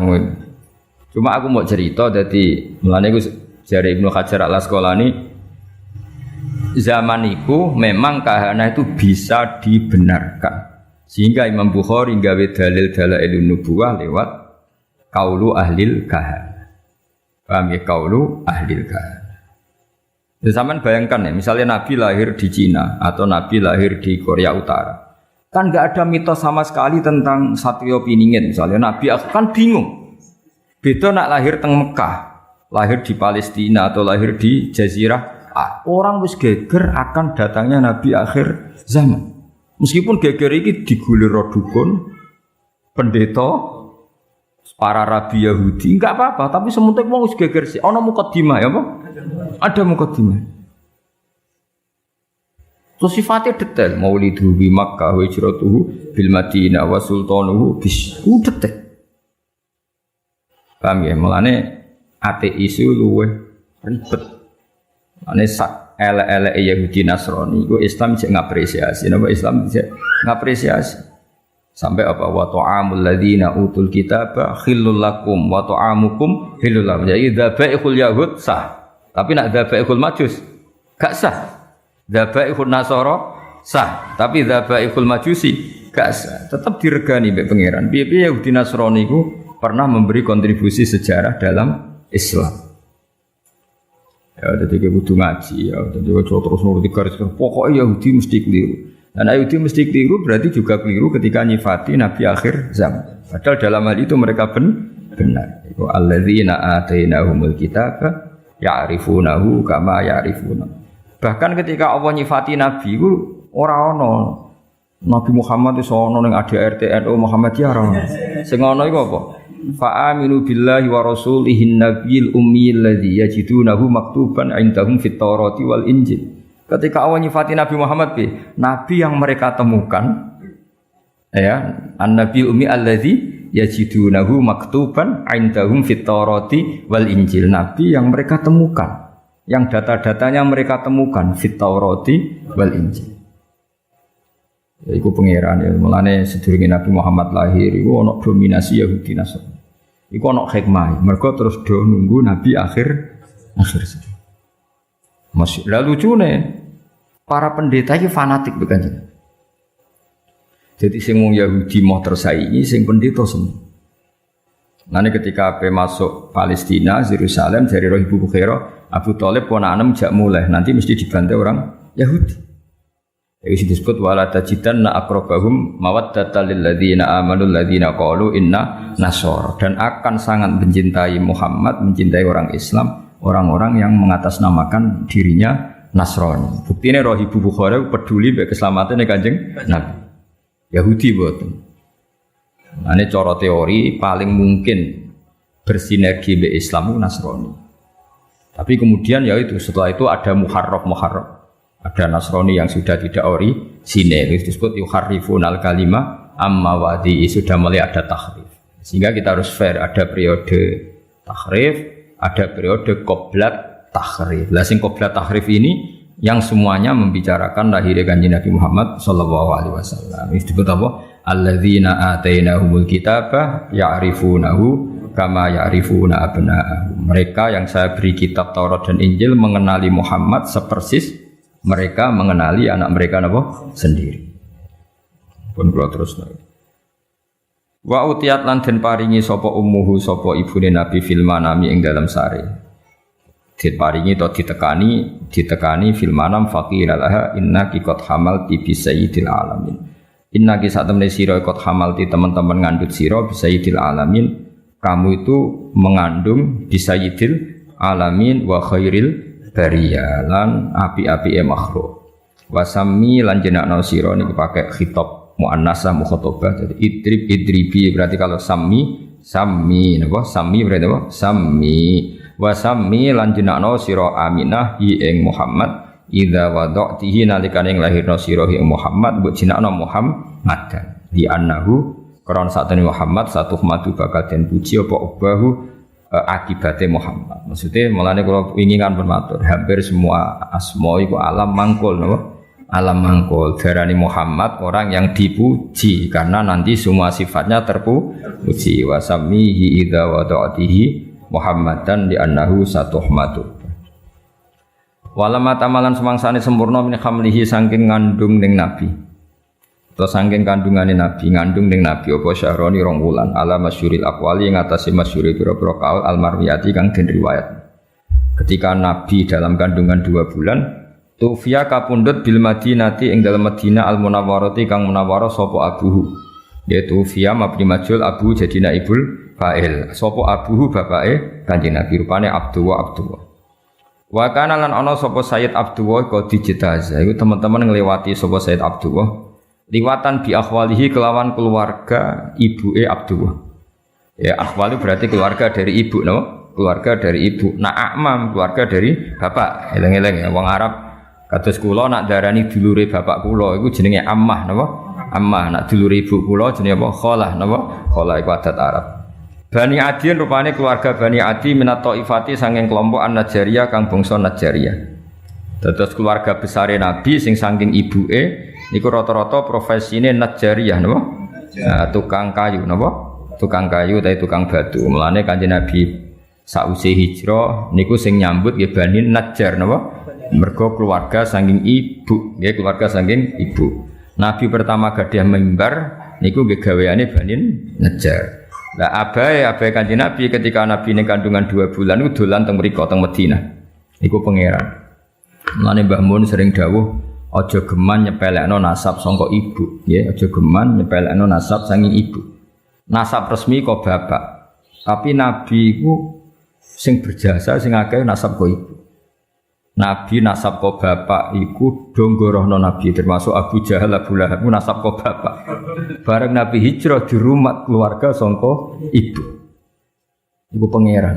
Cuma aku mau cerita dadi mulane iku jare Ibnu Hajar Al-Asqalani zaman iku memang kahana itu bisa dibenarkan. Sehingga Imam Bukhari gawe dalil dalailun nubuwah lewat qaulu ahlil kahana. Paham ya, kaulu ahlil kahana. Zaman bayangkan ya, misalnya Nabi lahir di Cina atau Nabi lahir di Korea Utara, kan nggak ada mitos sama sekali tentang Satrio Piningit. Misalnya Nabi kan bingung. Beda nak lahir teng Mekah, lahir di Palestina atau lahir di Jazirah. Orang wis geger akan datangnya Nabi akhir zaman. Meskipun geger ini digulir dukun, pendeta, para rabi Yahudi, enggak apa-apa, tapi sementing wong wis geger sih. Ana mukadimah ya, Pak? Ada mukadimah. Terus sifatnya detail, maulidu bi Makkah wa hijratuhu bil Madinah wa sultanuhu bis. Detail. Paham ya? Mulane ateis itu luwih ribet. Mulane sak elek-elek Yahudi Nasrani iku Islam cek ngapresiasi. Napa Islam cek ngapresiasi? Sampai apa wa ta'amul ladzina utul kitaba khillul lakum wa ta'amukum khillul lahum. Jadi dzabaihul yahud sah. Tapi nak dzabaihul majus gak sah. Dzabaihul nasara sah. Tapi dzabaihul majusi gak sah. Tetap diregani mbek pangeran. Piye-piye Yahudi Nasrani iku pernah memberi kontribusi sejarah dalam Islam. Ya, jadi kita kudu ngaji ya, jadi kita terus nuruti garis pokoknya Yahudi mesti keliru. Dan Yahudi mesti keliru berarti juga keliru ketika nyifati Nabi akhir zaman. Padahal dalam hal itu mereka benar. Itu alladzina atainahumul kitaba ya'rifunahu kama ya'rifuna. Bahkan ketika Allah nyifati Nabi itu ora ono Nabi Muhammad itu ono ning ADRT NU Muhammadiyah ora ono. Sing ono iku apa? Fa aminu billahi wa rasulihin nabiyil ummiyil ladzi yajidunahu maktuban indahum fit Taurati wal Injil. Ketika Allah nyifati Nabi Muhammad Nabi yang mereka temukan ya, an-nabiyul ummi alladzi yajidunahu maktuban indahum fit Taurati wal Injil. Nabi yang mereka temukan, yang data-datanya mereka temukan fit Taurati wal Injil. Ya, iku pangeran ya, mulane sedurunge Nabi Muhammad lahir iku ana dominasi Yahudi Nasrani. Iku ana hikmah, mergo terus do nunggu Nabi akhir saja. Masih lalu lucune para pendeta iki fanatik bekanjen. Jadi sing wong Yahudi mau tersaingi, sing pendeta seneng. Nanti ketika ape masuk Palestina, Yerusalem dari roh ibu Bukhairah, Abu Thalib ponaanem jak mulai nanti mesti dibantai orang Yahudi. Itu disebut wala tajidanna aqrabahum mawaddatan lil ladzina amanu alladzina qalu inna nasara, dan akan sangat mencintai Muhammad, mencintai orang Islam, orang-orang yang mengatasnamakan dirinya Nasrani. Buktinya roh ibu Bukhairah peduli mbek keselamatan Kanjeng Nabi. Yahudi boten. Ane cara teori paling mungkin bersinergi be Islam itu Nasrani. Tapi kemudian ya itu setelah itu ada muharraf. Ada Nasrani yang sudah tidak orisinil, itu disebut yuharrifunal kalima amma wadi, sudah mulai ada tahrif. Sehingga kita harus fair, ada periode tahrif, ada periode qoblat tahrif. Lah sing qoblat tahrif ini yang semuanya membicarakan lahirnya Kanjeng Nabi Muhammad sallallahu alaihi wasallam. Itu disebut apa? Alladzina atainahumul kitaba ya'rifunahu kama ya'rifuna abna'ahum. Mereka yang saya beri kitab Taurat dan Injil mengenali Muhammad sepersis mereka mengenali anak mereka apa? Sendiri. Pun kula terus lagi. Wa utiyat lan den paringi sapa ummuhu sapa ibune Nabi fil manami ing dalam sare. Diparingi atau ditekani fil manam faqila laha innaki qad hamalti bi sayyidil alamin. Innaki sak temene sira qad hamalti teman-teman ngandut sira bi sayyidil alamin. Kamu itu mengandung bi sayyidil alamin wa khairil bariyalan api-api makhluk. Wasami lan jenakna sira niki pakai khitab muannasah mukhatabah. Jadi idribi berarti kalau sami napa? Sami berarti apa? Sami. Wasami lan jenakna sira Aminah ing Muhammad idza wada'tihi nalikane lahirna sira ing Muhammad mbok jenakna Muhammadan. Di annahu karon satene Muhammad satu madu bakal den puji apa ubahu akibatnya Muhammad. Maksudnya mulane kalau ingin bermatur hampir semua asma itu alam mangkul, no? Alam mangkul. Darani Muhammad orang yang dipuji karena nanti semua sifatnya terpuji. Wasamihi idza wada'tihi Muhammadan di annahu satuhmatu. Walama tamalan semangsane sempurna min khamlihi saking ngandung ning Nabi. Terus saking kandungane Nabi ngandung ning Nabi apa syahroni rong wulan ala masyhuril aqwali ing atase masyhuri pira-pira kaul almarwiyati kang den riwayat. Ketika Nabi dalam kandungan 2 bulan tufia kapundhut bil Madinati ing dalam Madinah al munawwarati kang munawwarah sapa abuhu. Yaitu Fia mabni majul abu jadi naibul fa'il. Sapa abuhu bapake Kanjeng Nabi rupane Abdullah. Wa kana lan ana sapa Sayyid Abdullah kok dijetaza. Iku teman-teman nglewati sapa Sayyid Abdullah liwatan bi akhwalihi kelawan keluarga ibuke Abdullah. Ya akhwali berarti keluarga dari ibu, no? Keluarga dari ibu. Nah akmam keluarga dari bapak. Eleng-eleng ya wong Arab kados kula nak darani dulure bapak kula iku jenenge ammah, napa? Ammah. Nak dulure ibu kula jenenge apa? Khalah, napa? Khalah iku adat Arab. Bani Adi rupane keluarga Bani Adi minat Taifati saking kelompok An-Najjariyah kang bangsa Najjariyah. Dados keluarga besare Nabi sing saking ibuke niku rata-rata profesine Najjariyah, napa? Nah, tukang kayu, napa? Tukang kayu utawa tukang batu. Mulane Kanjeng Nabi sausé hijrah niku sing nyambut nggih Bani Najjar, napa? Mergo keluarga saking ibu, nggih keluarga saking ibu. Nabi pertama gadah mimbar niku nggih gaweane Bani Najjar. Lah abahe Kanjeng Nabi ketika Nabi ning kandungan 2 bulan niku dolan teng mriko teng Madinah. Niku pangeran. Mulane Mbah Mun sering dawuh aja geman nyepelekno nasab sangka ibu, ya aja geman nyepelekno nasab saking ibu. Nasab resmi kok bapak. Tapi Nabi iku sing berjasa sing akeh nasab kok ibu. Nabi nasab kok bapak iku donggorohno Nabi termasuk Abu Jahal, Abu Lahab nasab kok bapak. Bareng Nabi hijrah di rumah keluarga sangka ibu. Ibu pangeran.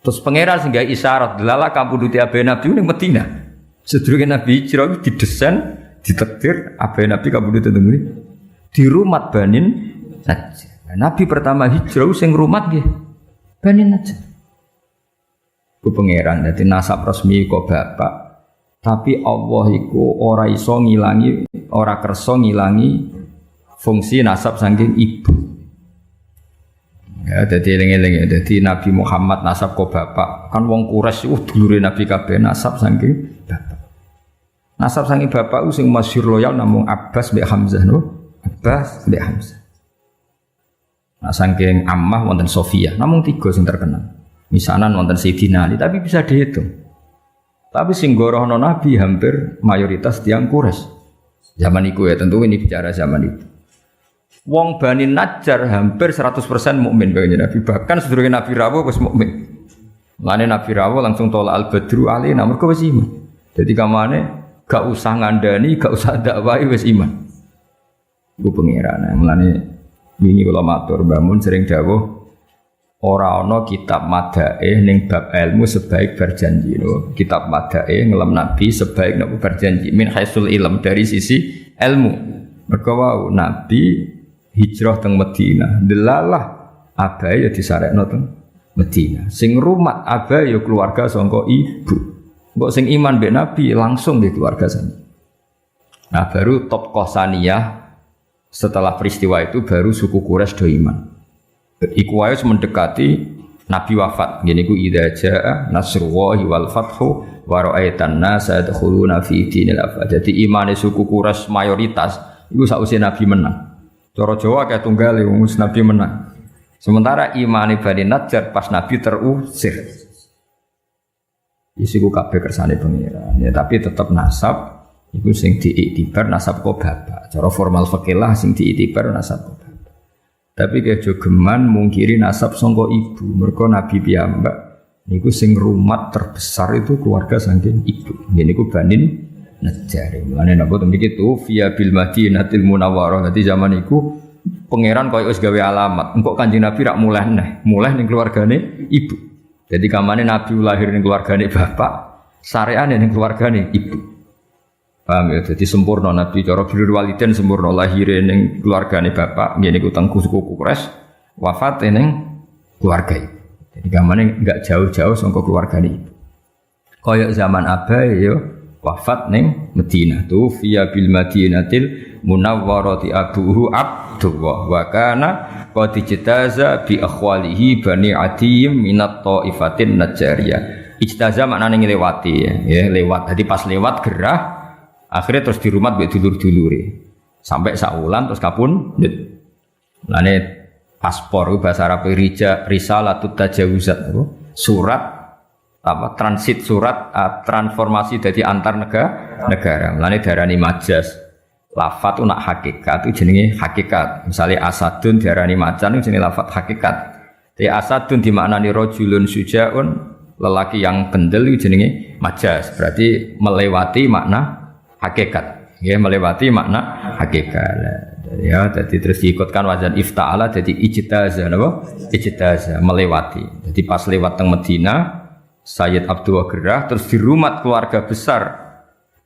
Terus pangeran sing gawe isyarat delala kampuduti abe Nabi ning Madinah. Sedurunge Nabi hijrah didesain, ditakdir abe Nabi kampuduti teng di rumah Bani Najjar. Nabi pertama hijrah sing rumah nggih Bani Najjar. Ku pangeran dadi nasab resmi kok bapak. Tapi Allah iku ora iso ngilangi, ora kersa ngilangi fungsi nasab saking ibu. Ya dadi eling-eling ya dadi Nabi Muhammad nasab kok bapak. Kan wong Quraisy dulure Nabi kabeh nasab saking bapak. Nasab saking bapak sing masyhur loyal namung Abbas mbek Hamzah, no? Abbas mbek Hamzah. Nah, saking Ammah wonten Sofia, namun 3 sing terkenal. Misanan wonten Sayyidina Ali, tapi bisa dihitung. Tapi sing gorohno Nabi hampir mayoritas tiyang Quraisy. Zaman itu ya, tentu ini bicara zaman itu. Wong Bani Najjar hampir 100% mukmin kaya Nabi, bahkan sedurunge Nabi rawuh wis mukmin. Lane Nabi rawuh langsung tolak al-badru alaina mergo wis iman. Jadi kamane gak usah ngandani, gak usah dakwahi wis iman. Iku pengiran. Mulane wingi kula matur Mbah Mun sering dawuh ora ana kitab madaih ning bab ilmu sebaik berjanji lho. Kitab madaih ngelem Nabi sebaik napa berjanji min haisul ilm dari sisi ilmu. Mergo wau Nabi hijrah teng Madinah. Delalah abae ya disarekno teng Madinah. Sing rumat abae ya keluarga sangka ibu. Mbok sing iman mbek Nabi langsung di keluarga sana. Nah, baru top Qosaniyah setelah peristiwa itu baru suku Quraisy do iman. Iku wae mendekati Nabi wafat. Ngene iku idza jaa nasrullahi wal fathu wa ra'aitan nasa yadkhuluna fi dinil afwaj. Jadi imane suku Quraisy mayoritas iku sakwise Nabi menang. Cara Jawa kayak tunggal wong Nabi menang. Sementara imane Bani Najjar pas Nabi terusir. Isiku kabeh kersane pengira. Ya tapi tetap nasab iku sing diiktibar nasab kok bapak. Cara formal fikih lah sing diiktibar nasab kok bapak. Tapi kejo geman mungkiri nasab sangka ibu. Mergo Nabi piyambak niku sing rumat terbesar itu keluarga saking ibu. Niku Bani Najjar. Mulane napa mriki tu via bil Madinatil Munawwarah. Dadi zaman iku pangeran koyo wis gawe alamat. Engko Kanjeng Nabi rak mulih ning keluargane ibu. Jadi kamane Nabi lahir ning keluargane bapak, sareane ning keluargane ibu. Paham ya? Jadi sempurna Nabi cara birrul walidain sempurna lahir ning keluargane bapak, ngene iku teng suku Quraisy, wafat ning keluarga ibu. Jadi kamane enggak jauh-jauh saka keluargane ibu. Kaya zaman abae ya wafat ning Madinah tu via bil Madinatil Munawwarati abuhu Abdullah wa kana qad ijtaza bi akhwalihi Bani Adiyim minat taifatin Najjariyah. Ijtaza maknane nglewati ya, lewat. Jadi pas lewat gerah akhirnya terus dirumat mbek dulur-dulure. Sampai saulan terus kapundhut. Lane paspor bahasa Arab risalatut tajawuzat surat apa transit surat transformasi dari antar negara. Mulane diarani majas. Lafat itu nak hakikat itu jenenge hakikat. Misalnya asadun diarani macan itu jenenge lafat hakikat. Di asadun dimaknani rajulun syuja'un, lelaki yang kendel itu jenenge majas. Berarti melewati makna hakikat. Ya, melewati makna hakikat. Ya, jadi terus diikutkan wazan ifta'ala jadi ijtaza napa? Ijtaza melewati. Jadi pas lewat teng Madinah Sayyid Abdullah gerah terus dirumat keluarga besar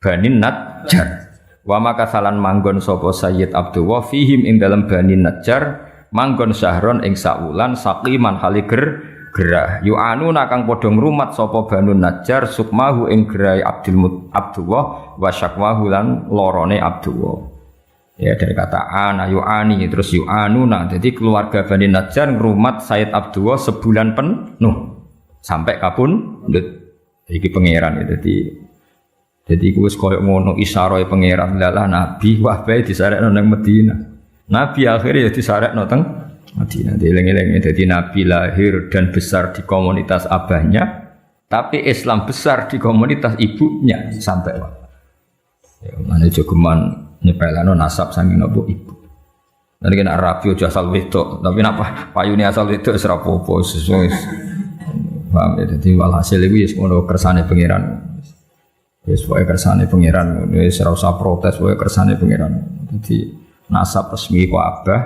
Bani Najjar. Wa maka salan manggon sapa Sayyid Abdullah fihim ing dalem Bani Najjar manggon syahron ing saulan saqiman hali gerah yu'anuna kang padha ngrumat sapa Banu Najjar sukmahu ing gerai Abdullah wa syakwahu lan lorone Abdullah. Ya dari kata ana yu'ani terus yu'anuna. Jadi keluarga Bani Najjar ngrumat Sayyid Abdullah sebulan penuh. Sampai kapundhut iki pangeran itu jadi iku wis koyo ngono isyarahe pangeran lalah nabi wah bae disarekno nang Madinah. Nabi akhirnya ya disarekno teng Madinah. Dieling-eling dadi nabi lahir dan besar di komunitas abahnya, tapi Islam besar di komunitas ibunya sampai wafat. Ya mane jogeman nyepelano nasab saking nopo ibu. Nanti kena rapi aja asal wedok, tapi napa payune asal wedok wis ora apa-apa sesuai. Paham ya, jadi walhasil itu ya semuanya kersane pengiran ya semuanya kersane pengiran ya ora usah protes semuanya kersane pengiran. Jadi nasab resmi kok abah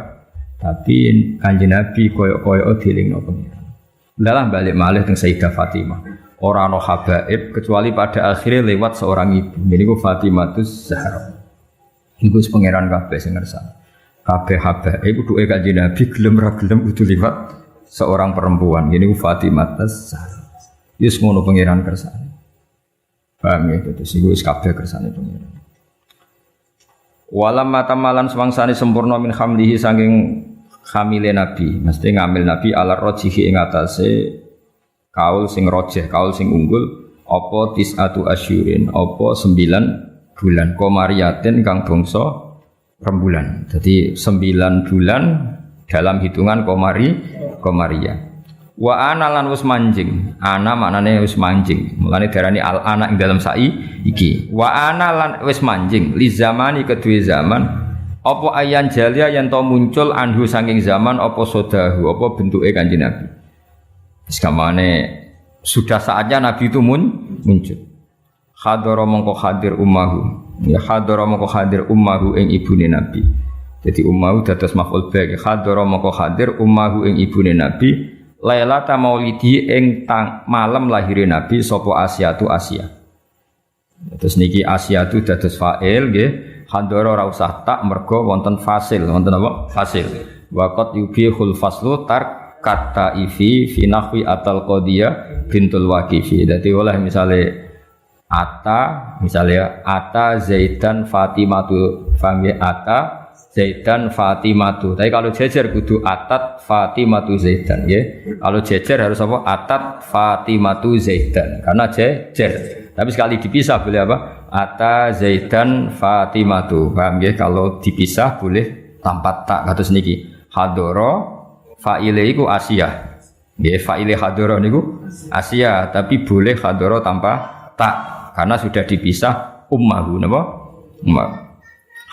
tapi Kanjeng Nabi koyo-koyo dilingno pengiran. Dalam balik malih teng Sayyidah Fatimah ora ana habaib kecuali pada akhirnya lewat seorang ibu. Niku Fatimatus Zahra iku pengiran kabeh sing ngersane kabeh habaib kuduke Kanjeng Nabi gelem ra gelem kudu liwat seorang perempuan. Ini Fatimah Zahra. Yus ngono pangeran kersane. Paham ya terus iku wis kabeh kersane pangeran. Walam matamalan semangsane sempurna min hamlihi saking hamile Nabi. Mesti ngambil Nabi ala rojihi ing atase kaul sing rojih, kaul sing unggul apa tisatu asyurin, apa 9 bulan komariatin kang bangsa rembulan. Jadi 9 bulan dalam hitungan komariah. Wa ana lan wis manjing, ana maknane wis manjing. Mulane diarani al ana ing dalam sai iki. Wa ana lan wis manjing li zamani kedue zaman apa ayan jalia yen to muncul anhu saking zaman apa sodahu apa bentuke Kanjeng Nabi. Sekamane sudah saatnya Nabi itu muncul. Hadara mongko hadir ummahu. Ya hadara mongko hadir ummahu ing ibune Nabi. Jadi ummahu dados maf'ul bih. Hadara mongko hadir ummahu ing ibune Nabi. Lailata maulidi ing malam lahire Nabi sapa Asyatu Asya. Terus niki Asyatu dados fa'il nggih, hadara ora usah tak mergo wonten fasil, wonten apa? Fasil. Waqat yubihul faslu tar kata ifi fi nahwi atal qadiyah bintul waqifi. Dadi oleh misale ata Zaidan Fatimatu, paham nggih? Ata Zaidan Fatimatu. Tapi kalau jejer kudu atat Fatimatu Zaidan ya. Kalau jejer harus apa? Atat Fatimatu Zaidan. Karena jejer. Tapi sekali dipisah boleh apa? Ata Zaidan Fatimatu. Paham ya? Kalau dipisah boleh tanpa tak kados niki. Hadara fa'ile iku Asiyah. Nggih, fa'ile hadara niku Asiyah, tapi boleh hadara tanpa tak karena sudah dipisah ummahu napa? Ummah.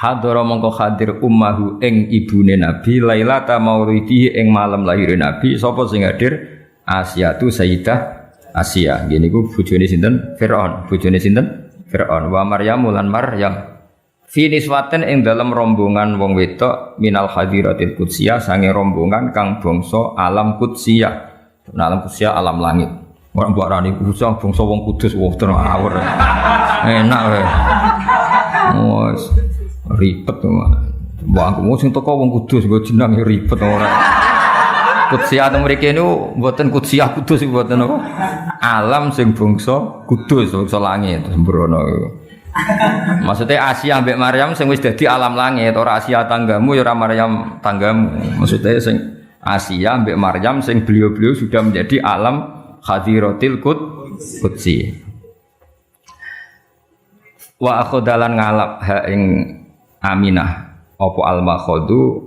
Hadara mongko hadir ummahu ing ibune Nabi lailata maulidi ing malam lahir Nabi sapa sing hadir Asyatu Sayyidah Asya. Nggih niku bojone sinten? Firaun. Bojone sinten? Firaun. Wa Maryam lan Maryam. Fi niswaten ing dalam rombongan wong wedok minal hadiratil qudsiyah sange rombongan kang bangsa alam qudsiyah. Alam qudsiyah alam langit. Ora mbok arani usah bangsa wong kudus wah terawur. Enak wae. Wes ribet to. Wong aku sing teko wong kudus nggo jeneng ribet ora. Kudsiyah teng mriki niku mboten kudsiyah kudus iku mboten apa. Alam sing bangsa kudus, bangsa langit sembrono iku. Maksudnya Asia ambek Maryam sing wis dadi alam langit, ora Asia tanggamu ya ora Maryam tanggamu. Maksudnya sing Asia ambek Maryam sing beliau-beliau sudah menjadi alam hadiratil qudsi. Wa akhodalan ngalap ha ing Aminah apa al-makhadu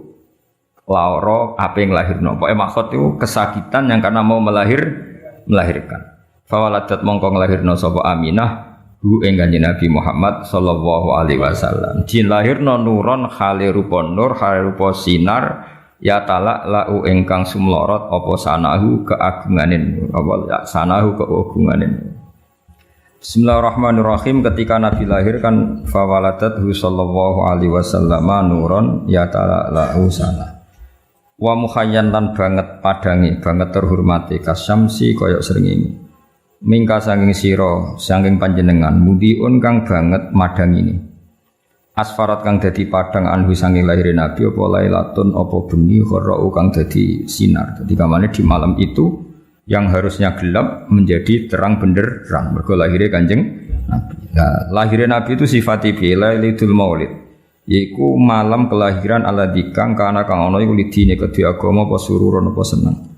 laura apa yang lahirno. Pokoke makhod itu kesakitan yang karena mau melahirkan. Fawaladat mongko nglahirno sapa Aminah hu ing Kanjeng Nabi Muhammad sallallahu alaihi wasallam. Jin lahirno nuron khale rupa nur, khale rupa sinar ya talak lau ingkang sumlorot apa sanahu keagungane apa sanahu keagungane. Bismillahirrahmanirrahim. Ketika Nabi lahir kan fawaladathu sallallahu alaihi wasallam nuron ya ta'ala sana. Wa mukhayyan lan banget padangi, banget terhormati kasyamsi koyok srengenge. Mingka saking sira, saking panjenengan mudiun kang banget madang ini. Asfarat kang dadi padang anhu saking lahir Nabi apa lailatun apa bengi kharau kang dadi sinar. Dadi kamane di malam itu yang harusnya gelap menjadi terang benderang mergo lahire Kanjeng Nabi. Nah, lahire Nabi itu sifati lailatul maulid, yaiku malam kelahiran alladzi kang kana kang ana iku lidine kedhe agama apa sururon apa seneng.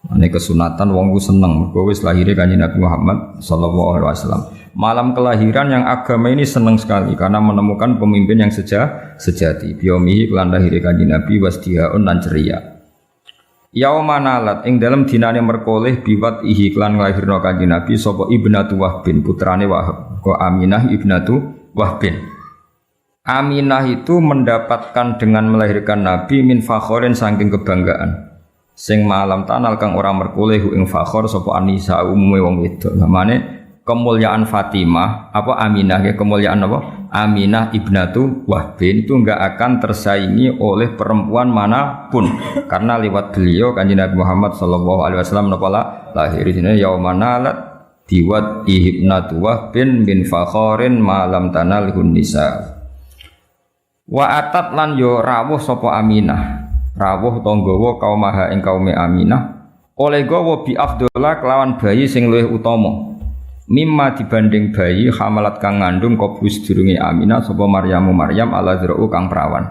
Ane kesunatan wong ku seneng mergo wis lahire Kanjeng Nabi Muhammad sallallahu alaihi wasallam. Malam kelahiran yang agama ini seneng sekali karena menemukan pemimpin yang sejati. Biomihi kelan lahire Kanjeng Nabi wasdihaun lan ceria. Yaumanalat ing dalam dinane merkoleh biwat ihi klan nglahirno Kanjeng Nabi sapa ibnatu Wahbin putrane Wahab ko Aminah ibnatu Wahbin. Aminah itu mendapatkan dengan melahirkan Nabi min fakhorin saking kebanggaan. Sing malam tanal kang ora merkoleh ing fakhor sapa anisa umume wong wedok. Namane kemuliaan Fatimah apa Aminah ya kemuliaan apa? Aminah ibnatu Wahbin itu enggak akan tersaingi oleh perempuan manapun karena lewat beliau Kanjeng Nabi Muhammad sallallahu alaihi wasallam lahir di sini yaumanalat diwat ibnatu Wahbin min fakhorin malam tanalhun nisa. Wa atat lan yo rawuh sapa Aminah rawuh tanggawa kaumaha ing kaume Aminah oleh gawa bi afdhola kelawan bayi sing luwih utama mimma dibanding bayi hamalat kang ngandung kobus durunge Aminah sapa Maryam ala zra'u kang perawan.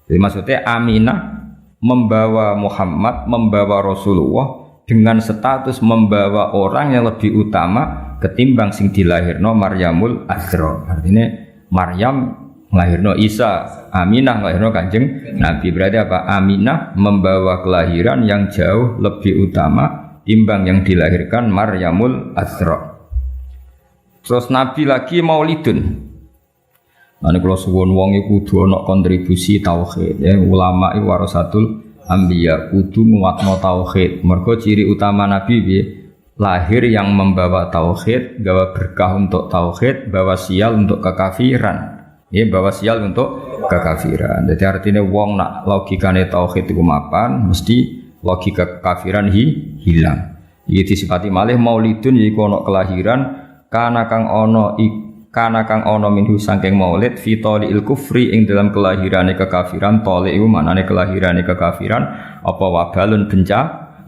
Jadi maksudnya Aminah membawa Muhammad, membawa Rasulullah dengan status membawa orang yang lebih utama ketimbang sing dilahirno Maryamul Azra. Artinya Maryam lahirno Isa Aminah nglahirno Kanjeng Nabi. Berarti apa? Aminah membawa kelahiran yang jauh lebih utama timbang yang dilahirkan Maryamul Azra. Terus Nabi lagi maulidun. Ane kalau suwun wong iku kudu ana kontribusi tauhid. Ya ulama iku warasatul anbiya kudu nguatno tauhid. Mergo ciri utama Nabi piye? Lahir yang membawa tauhid, bawa berkah untuk tauhid, bawa sial untuk kekafiran. Ya, bawa sial untuk kekafiran. Jadi artinya wong nak logikane tauhid iku mapan, mesti logika kekafiran hilang. Iki disifati malih maulidun yaiku ana kelahiran kana kang ana minhu saking maulid fi taliil kufri ing dalam kelahirane kekafiran. Tali iku manane kelahirane kekafiran apa wabalun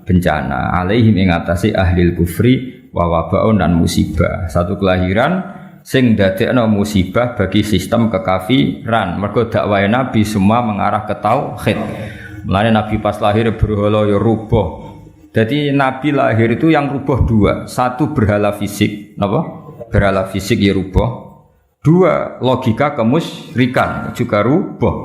bencana alaihim ing atase ahli kufri wa wabaun dan musibah. Satu kelahiran sing dadekno musibah bagi sistem kekafiran. Mergo dakwah Nabi semua mengarah ke tauhid. Mulane Nabi pas lahir berhala ya rubuh. Jadi Nabi lahir itu yang rubuh dua. Satu berhala fisik, napa? Berhala fisik ya rubuh. Dua logika kemusyrikan juga rubuh.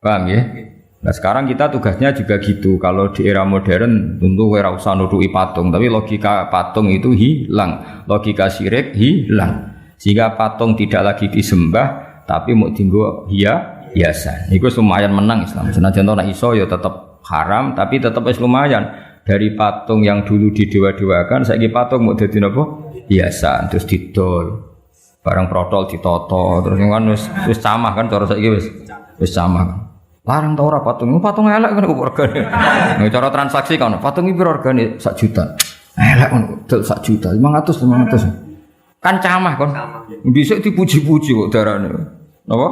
Paham ya? Nah sekarang kita tugasnya juga gitu. Kalau di era modern tentu ora usah nuduki patung, tapi logika patung itu hilang, logika syirik hilang. Sehingga patung tidak lagi disembah, tapi mau dienggo hiasan. Iku lumayan menang Islam. Senajan ora iso ya tetap haram, tapi tetap wis lumayan. Dari patung yang dulu didewa-dewakan, saiki patung mau dadi napa? Hiasan, terus didol. Barang protol ditoto, terus kan wis camah kan cara saiki wis camah. Larang ta ora patung elek kan kok regane. Nek cara transaksi kan patung iki piro regane 1 juta. Elek kan dol 1 juta, 500. Kan camah kon. Dhisik dipuji-puji kok darane. Napa?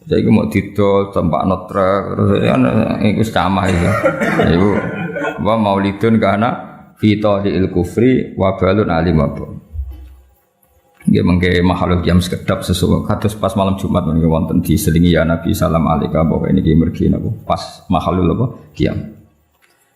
Saiki mau didol tempakno truk terus iku camah iki. Iku apa maulidun kana fi taliil kufri wa balun alim apa. Nggih mengke makhluk jam sekedap sesuatu kados pas malam Jumat menika wonten diselingi ya Nabi salam alaika bahwa ini mergi napa pas makhluk apa kiam.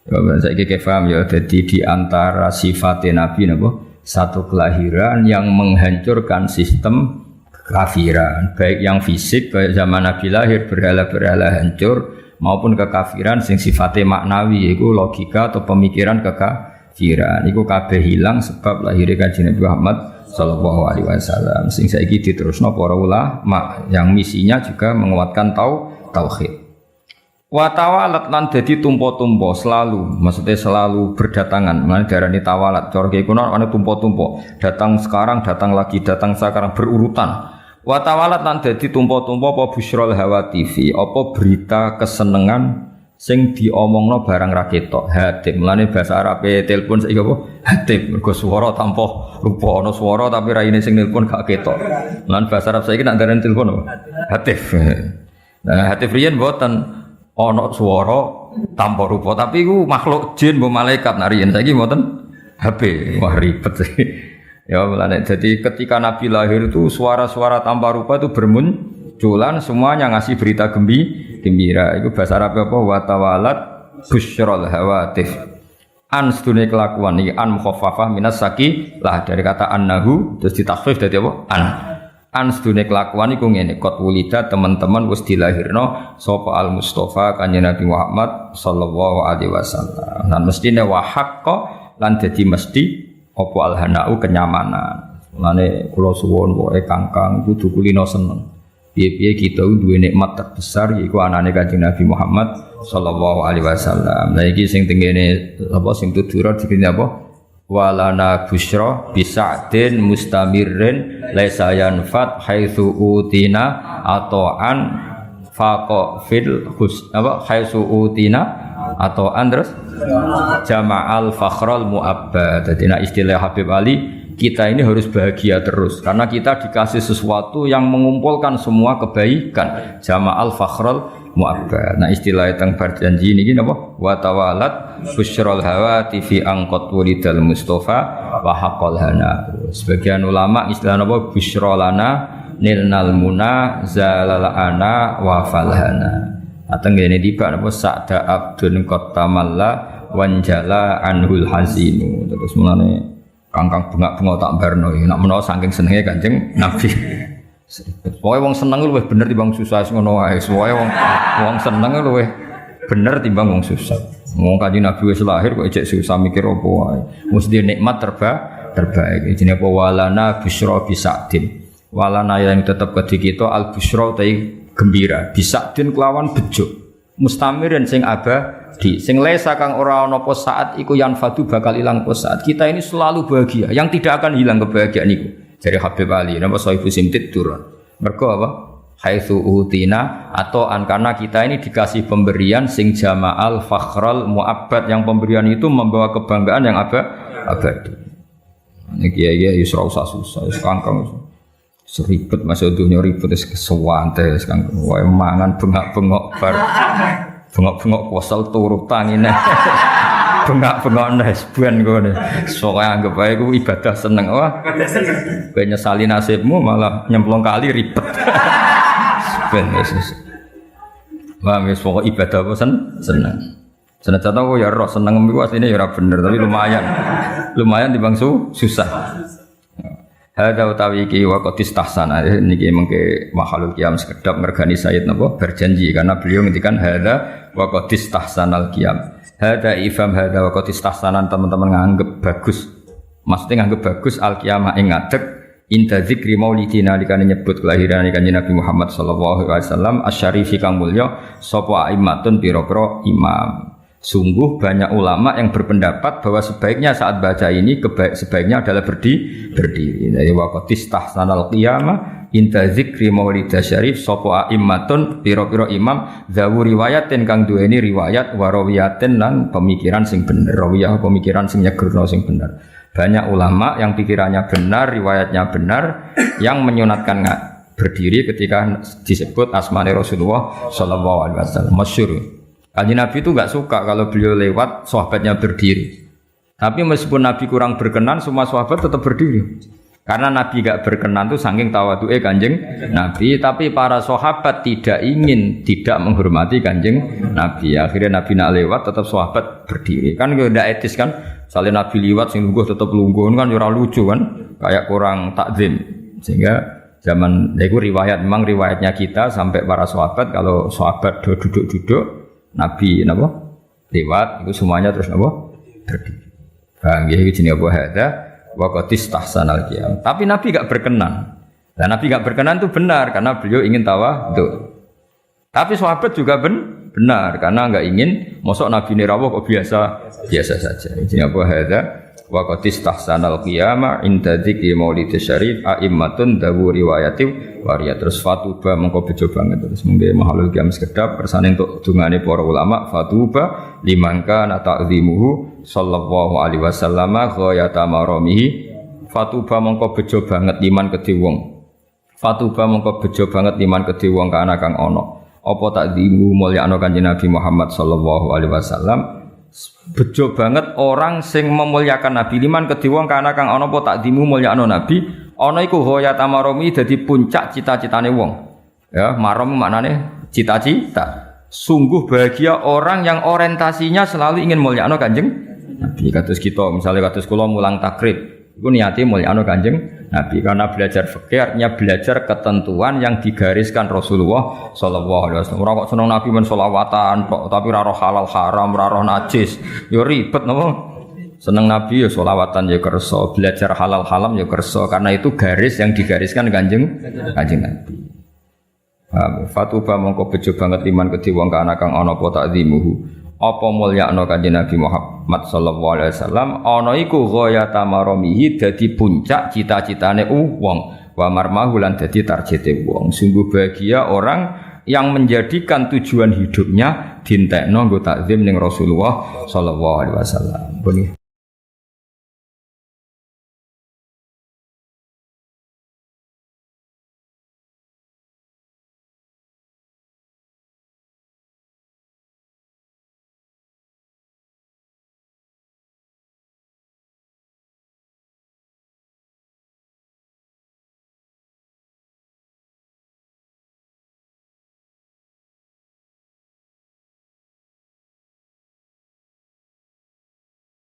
Ya saiki paham ya dadi di antara sifat Nabi napa satu kelahiran yang menghancurkan sistem kekafiran baik yang fisik kayak zaman Nabi lahir berhala-berhala hancur maupun kekafiran sing sifatnya maknawi yaiku logika atau pemikiran kekafiran iku kabeh hilang sebab lahirnya Kanjeng Nabi Muhammad sallallahu alaihi wasallam. Sing saiki diterusno para ulama yang misinya juga menguatkan tauhid. Wa tawalat lan dadi tumpo-tumpo selalu, maksudnya selalu berdatangan. Mulane diarani tawalat. Cara kiye kuno ana tumpo-tumpo. Datang sekarang, datang lagi, datang sekarang berurutan. Wa tawalat lan dadi tumpo-tumpo apa busyrul hawa TV, apa berita kesenengan sing diomongno barang ra ketok. Hatib. Mulane bahasa Arabe telepon saiki apa? Hatib. Mergo swara tanpa rupa ana swara tapi raine sing nelpon gak ketok. Lan bahasa Arab saiki nek ndarani telepon apa? Hatib. Nah, hatib riyen mboten ana swara tanpa rupa tapi iku makhluk jin mbok malaikat nek riyen saiki mboten HP. Wah ribet sih. Ya mulane jadi ketika Nabi lahir itu suara-suara tanpa rupa itu bermunculan semuanya ngasih berita gembira. Iku bahasa Arab apa? Wa tawalat busyrul hawatif. An sedune kelakuan iki an mukhaffafah minas saki lah dari kata annahu terus ditakhfif dadi apa? An sedune kelakuan iku ngene qad wulida teman-teman wis dilahirno sapa al Mustofa Kanjeng Nabi Muhammad sallallahu alaihi wasallam. Lan mestine wa haqqa lan dadi mesti apa al hanau kenyamanan. Mulane kula suwun pokoke Kangkang kudu kulino seneng. Piye-piye kita duwe nikmat terbesar yaiku anane Kanjeng Nabi Muhammad sallallahu alaihi wasallam. Lah iki sing tengene apa sing tudura dikene apa? Walana busyra bisa'din mustamirrin laisa yanfat haitsu utina ata'an faqa fil hus apa haitsu utina ata'an terus jama'al fakhral mu'abbad. Dadi nek istilah Habib Ali kita ini harus bahagia terus karena kita dikasih sesuatu yang mengumpulkan semua kebaikan jama'al fakhral mu'abbad. Nah istilah teng berjanji ini napa wa tawalat busyrul hawati fi angqat wulidal mustofa wa haqqal hana. Sebagian ulama istilah napa busyrolana nilnal muna zalalana wa falhana. Ateng ngene tiba napa sa'da abdun qatamalla wanjala anhul hazinu. Terus mulane Kangkang bunga-bunga tak barno, nak menawa saking senenge Kanjeng Nabi. Pokoke wong seneng luwih bener timbang susah ngono wae. Pokoke wong seneng luwih bener timbang wong susah. Wong Kanjeng Nabi wis lahir kok ejek susah mikir apa wae. Mesti nikmat terbaik. Jenenge apa walana bisyra bisa'din. Walana yang tetap kedhi kita al bisyra tai gembira. Bisa'din kelawan bejo. Mustamirin sing abadi. Sing lesa kang ora ana apa saat iku yanfadu bakal ilang apa saat. Kita ini selalu bahagia, yang tidak akan hilang kebahagiaan iku. Dari Habib Ali, nama Sohibu Simtid turun. Mereka apa? Haitsu utina atau karena kita ini dikasih pemberian sing jama'al fakhral mu'abbad, yang pemberian itu membawa kebanggaan yang abadi. Ini kiai yusra usah susah, kangkang seribet masuk dunia ribet wis kesuwante kangkang wae mangan bengak-bengok bar bengok-bengok kosel turu tangine. Bengak-bengok nesben kene. Sok anggap ae ku ibadah seneng. Wah. Kowe nyesali nasibmu malah nyemplung kali ribet. Ben Yesus. Wah, wis pokok ibadah apa seneng. Senajan aku ya roh seneng iku asline ya ora bener, tapi lumayan. Lumayan timbang susah. Hadza utawi iki waqt istahsana niki mengke makhluk qiyam sekedap ngergani Sayyid napa berjanji karena beliau ngendikan hadza waqt istahsanal qiyam. Hada ifam hada waqt istahsanan teman-teman nganggep bagus. Maksudnya nganggep bagus al-qiyamah ing ngadeg inda dzikri maulidina dikane nyebut kelahiran Kanjeng Nabi Muhammad sallallahu alaihi wasallam asyarifi kang mulya sapa aimatun pira-pira imam. Sungguh banyak ulama yang berpendapat bahwa sebaiknya saat baca ini sebaiknya adalah berdiri. Dari waqt istahsanal qiyamah inda dzikri maulidasy syarif sapa aimatun pira-pira imam zawu riwayatin kang duweni riwayat warawiyatin lan pemikiran sing bener, rawiyah pemikiran sing nyegerno sing bener. Banyak ulama yang pikirannya benar, riwayatnya benar, yang menyunatkan berdiri ketika disebut asmane Rasulullah sallallahu alaihi wasallam. Masyhur. Kanjeng Nabi itu enggak suka kalau beliau lewat sahabatnya berdiri. Tapi meskipun Nabi kurang berkenan, semua sahabat tetap berdiri. Karena Nabi enggak berkenan itu saking tawadhu'e Kanjeng Nabi, tapi para sahabat tidak menghormati Kanjeng Nabi. Akhirnya Nabi nak lewat tetap sahabat berdiri. Kan enggak etis kan? Misalnya Nabi liwat sing lungguh tetap lungguh kan ora lucu kan? Kayak kurang takzim. Sehingga zaman itu memang riwayatnya kita sampai para sahabat kalau sahabat duduk Nabi napa lewat itu semuanya terus napa berdiri. Paham ya iki jenenge apa hadza waqt istahsanal qiyam. Tapi Nabi enggak berkenan. Dan Nabi enggak berkenan itu benar karena beliau ingin tawadhu. Tapi sahabat juga benar karena enggak ingin mosok Nabi ini rawuh kok biasa saja. Jenenge apa hadza waqt istahsanal qiyam inda dzikri maulidasy syarif a'immatun dawu riwayati waria terus fatuba mengko bejo banget terus mungkin mahalul qiyam sekedap kersane untuk dungane para ulama fatuba limangka ta'zimuhu sallallahu alaihi wasallam ghayata maramihi fatuba mengko bejo banget liman kedhe wong fatuba mengko bejo banget liman kedhe wong kana kang ana apa ta'zimu mulyakno Kanjeng Nabi Muhammad sallallahu alaihi wasallam bejo banget orang sing memuliakan Nabi liman kedhe wong kana kang ana apa ta'zimu mulyakno Nabi ana iku ghayat amaromi dadi puncak cita-citane wong. Ya, marom maknane cita-cita. Sungguh bahagia orang yang orientasinya selalu ingin mulyakno Kanjeng Nabi. Kados kita, misalnya kados kula mulang takrib, iku niate mulyakno Kanjeng Nabi karena belajar fikih artinya belajar ketentuan yang digariskan Rasulullah sallallahu alaihi wasallam. Ora kok seneng Nabi men selawatan tok, tapi ora roh halal haram, ora roh najis. Ya ribet napa? Seneng Nabi ya sholawatan ya kerso, belajar halal haram ya kerso, karena itu garis yang digariskan Kanjeng Nabi. Fatuba mongko bejo banget liman kedhe wong kana kang ana apa takzimuhu. Apa mulyakno Kanjeng Nabi Muhammad sallallahu alaihi wasallam ana iku ghayata maramihi dadi puncak cita-citane wong wa marmahu lan dadi targete wong. Sungguh bahagia orang yang menjadikan tujuan hidupnya dintekno nggo takzim ning Rasulullah sallallahu alaihi wasallam.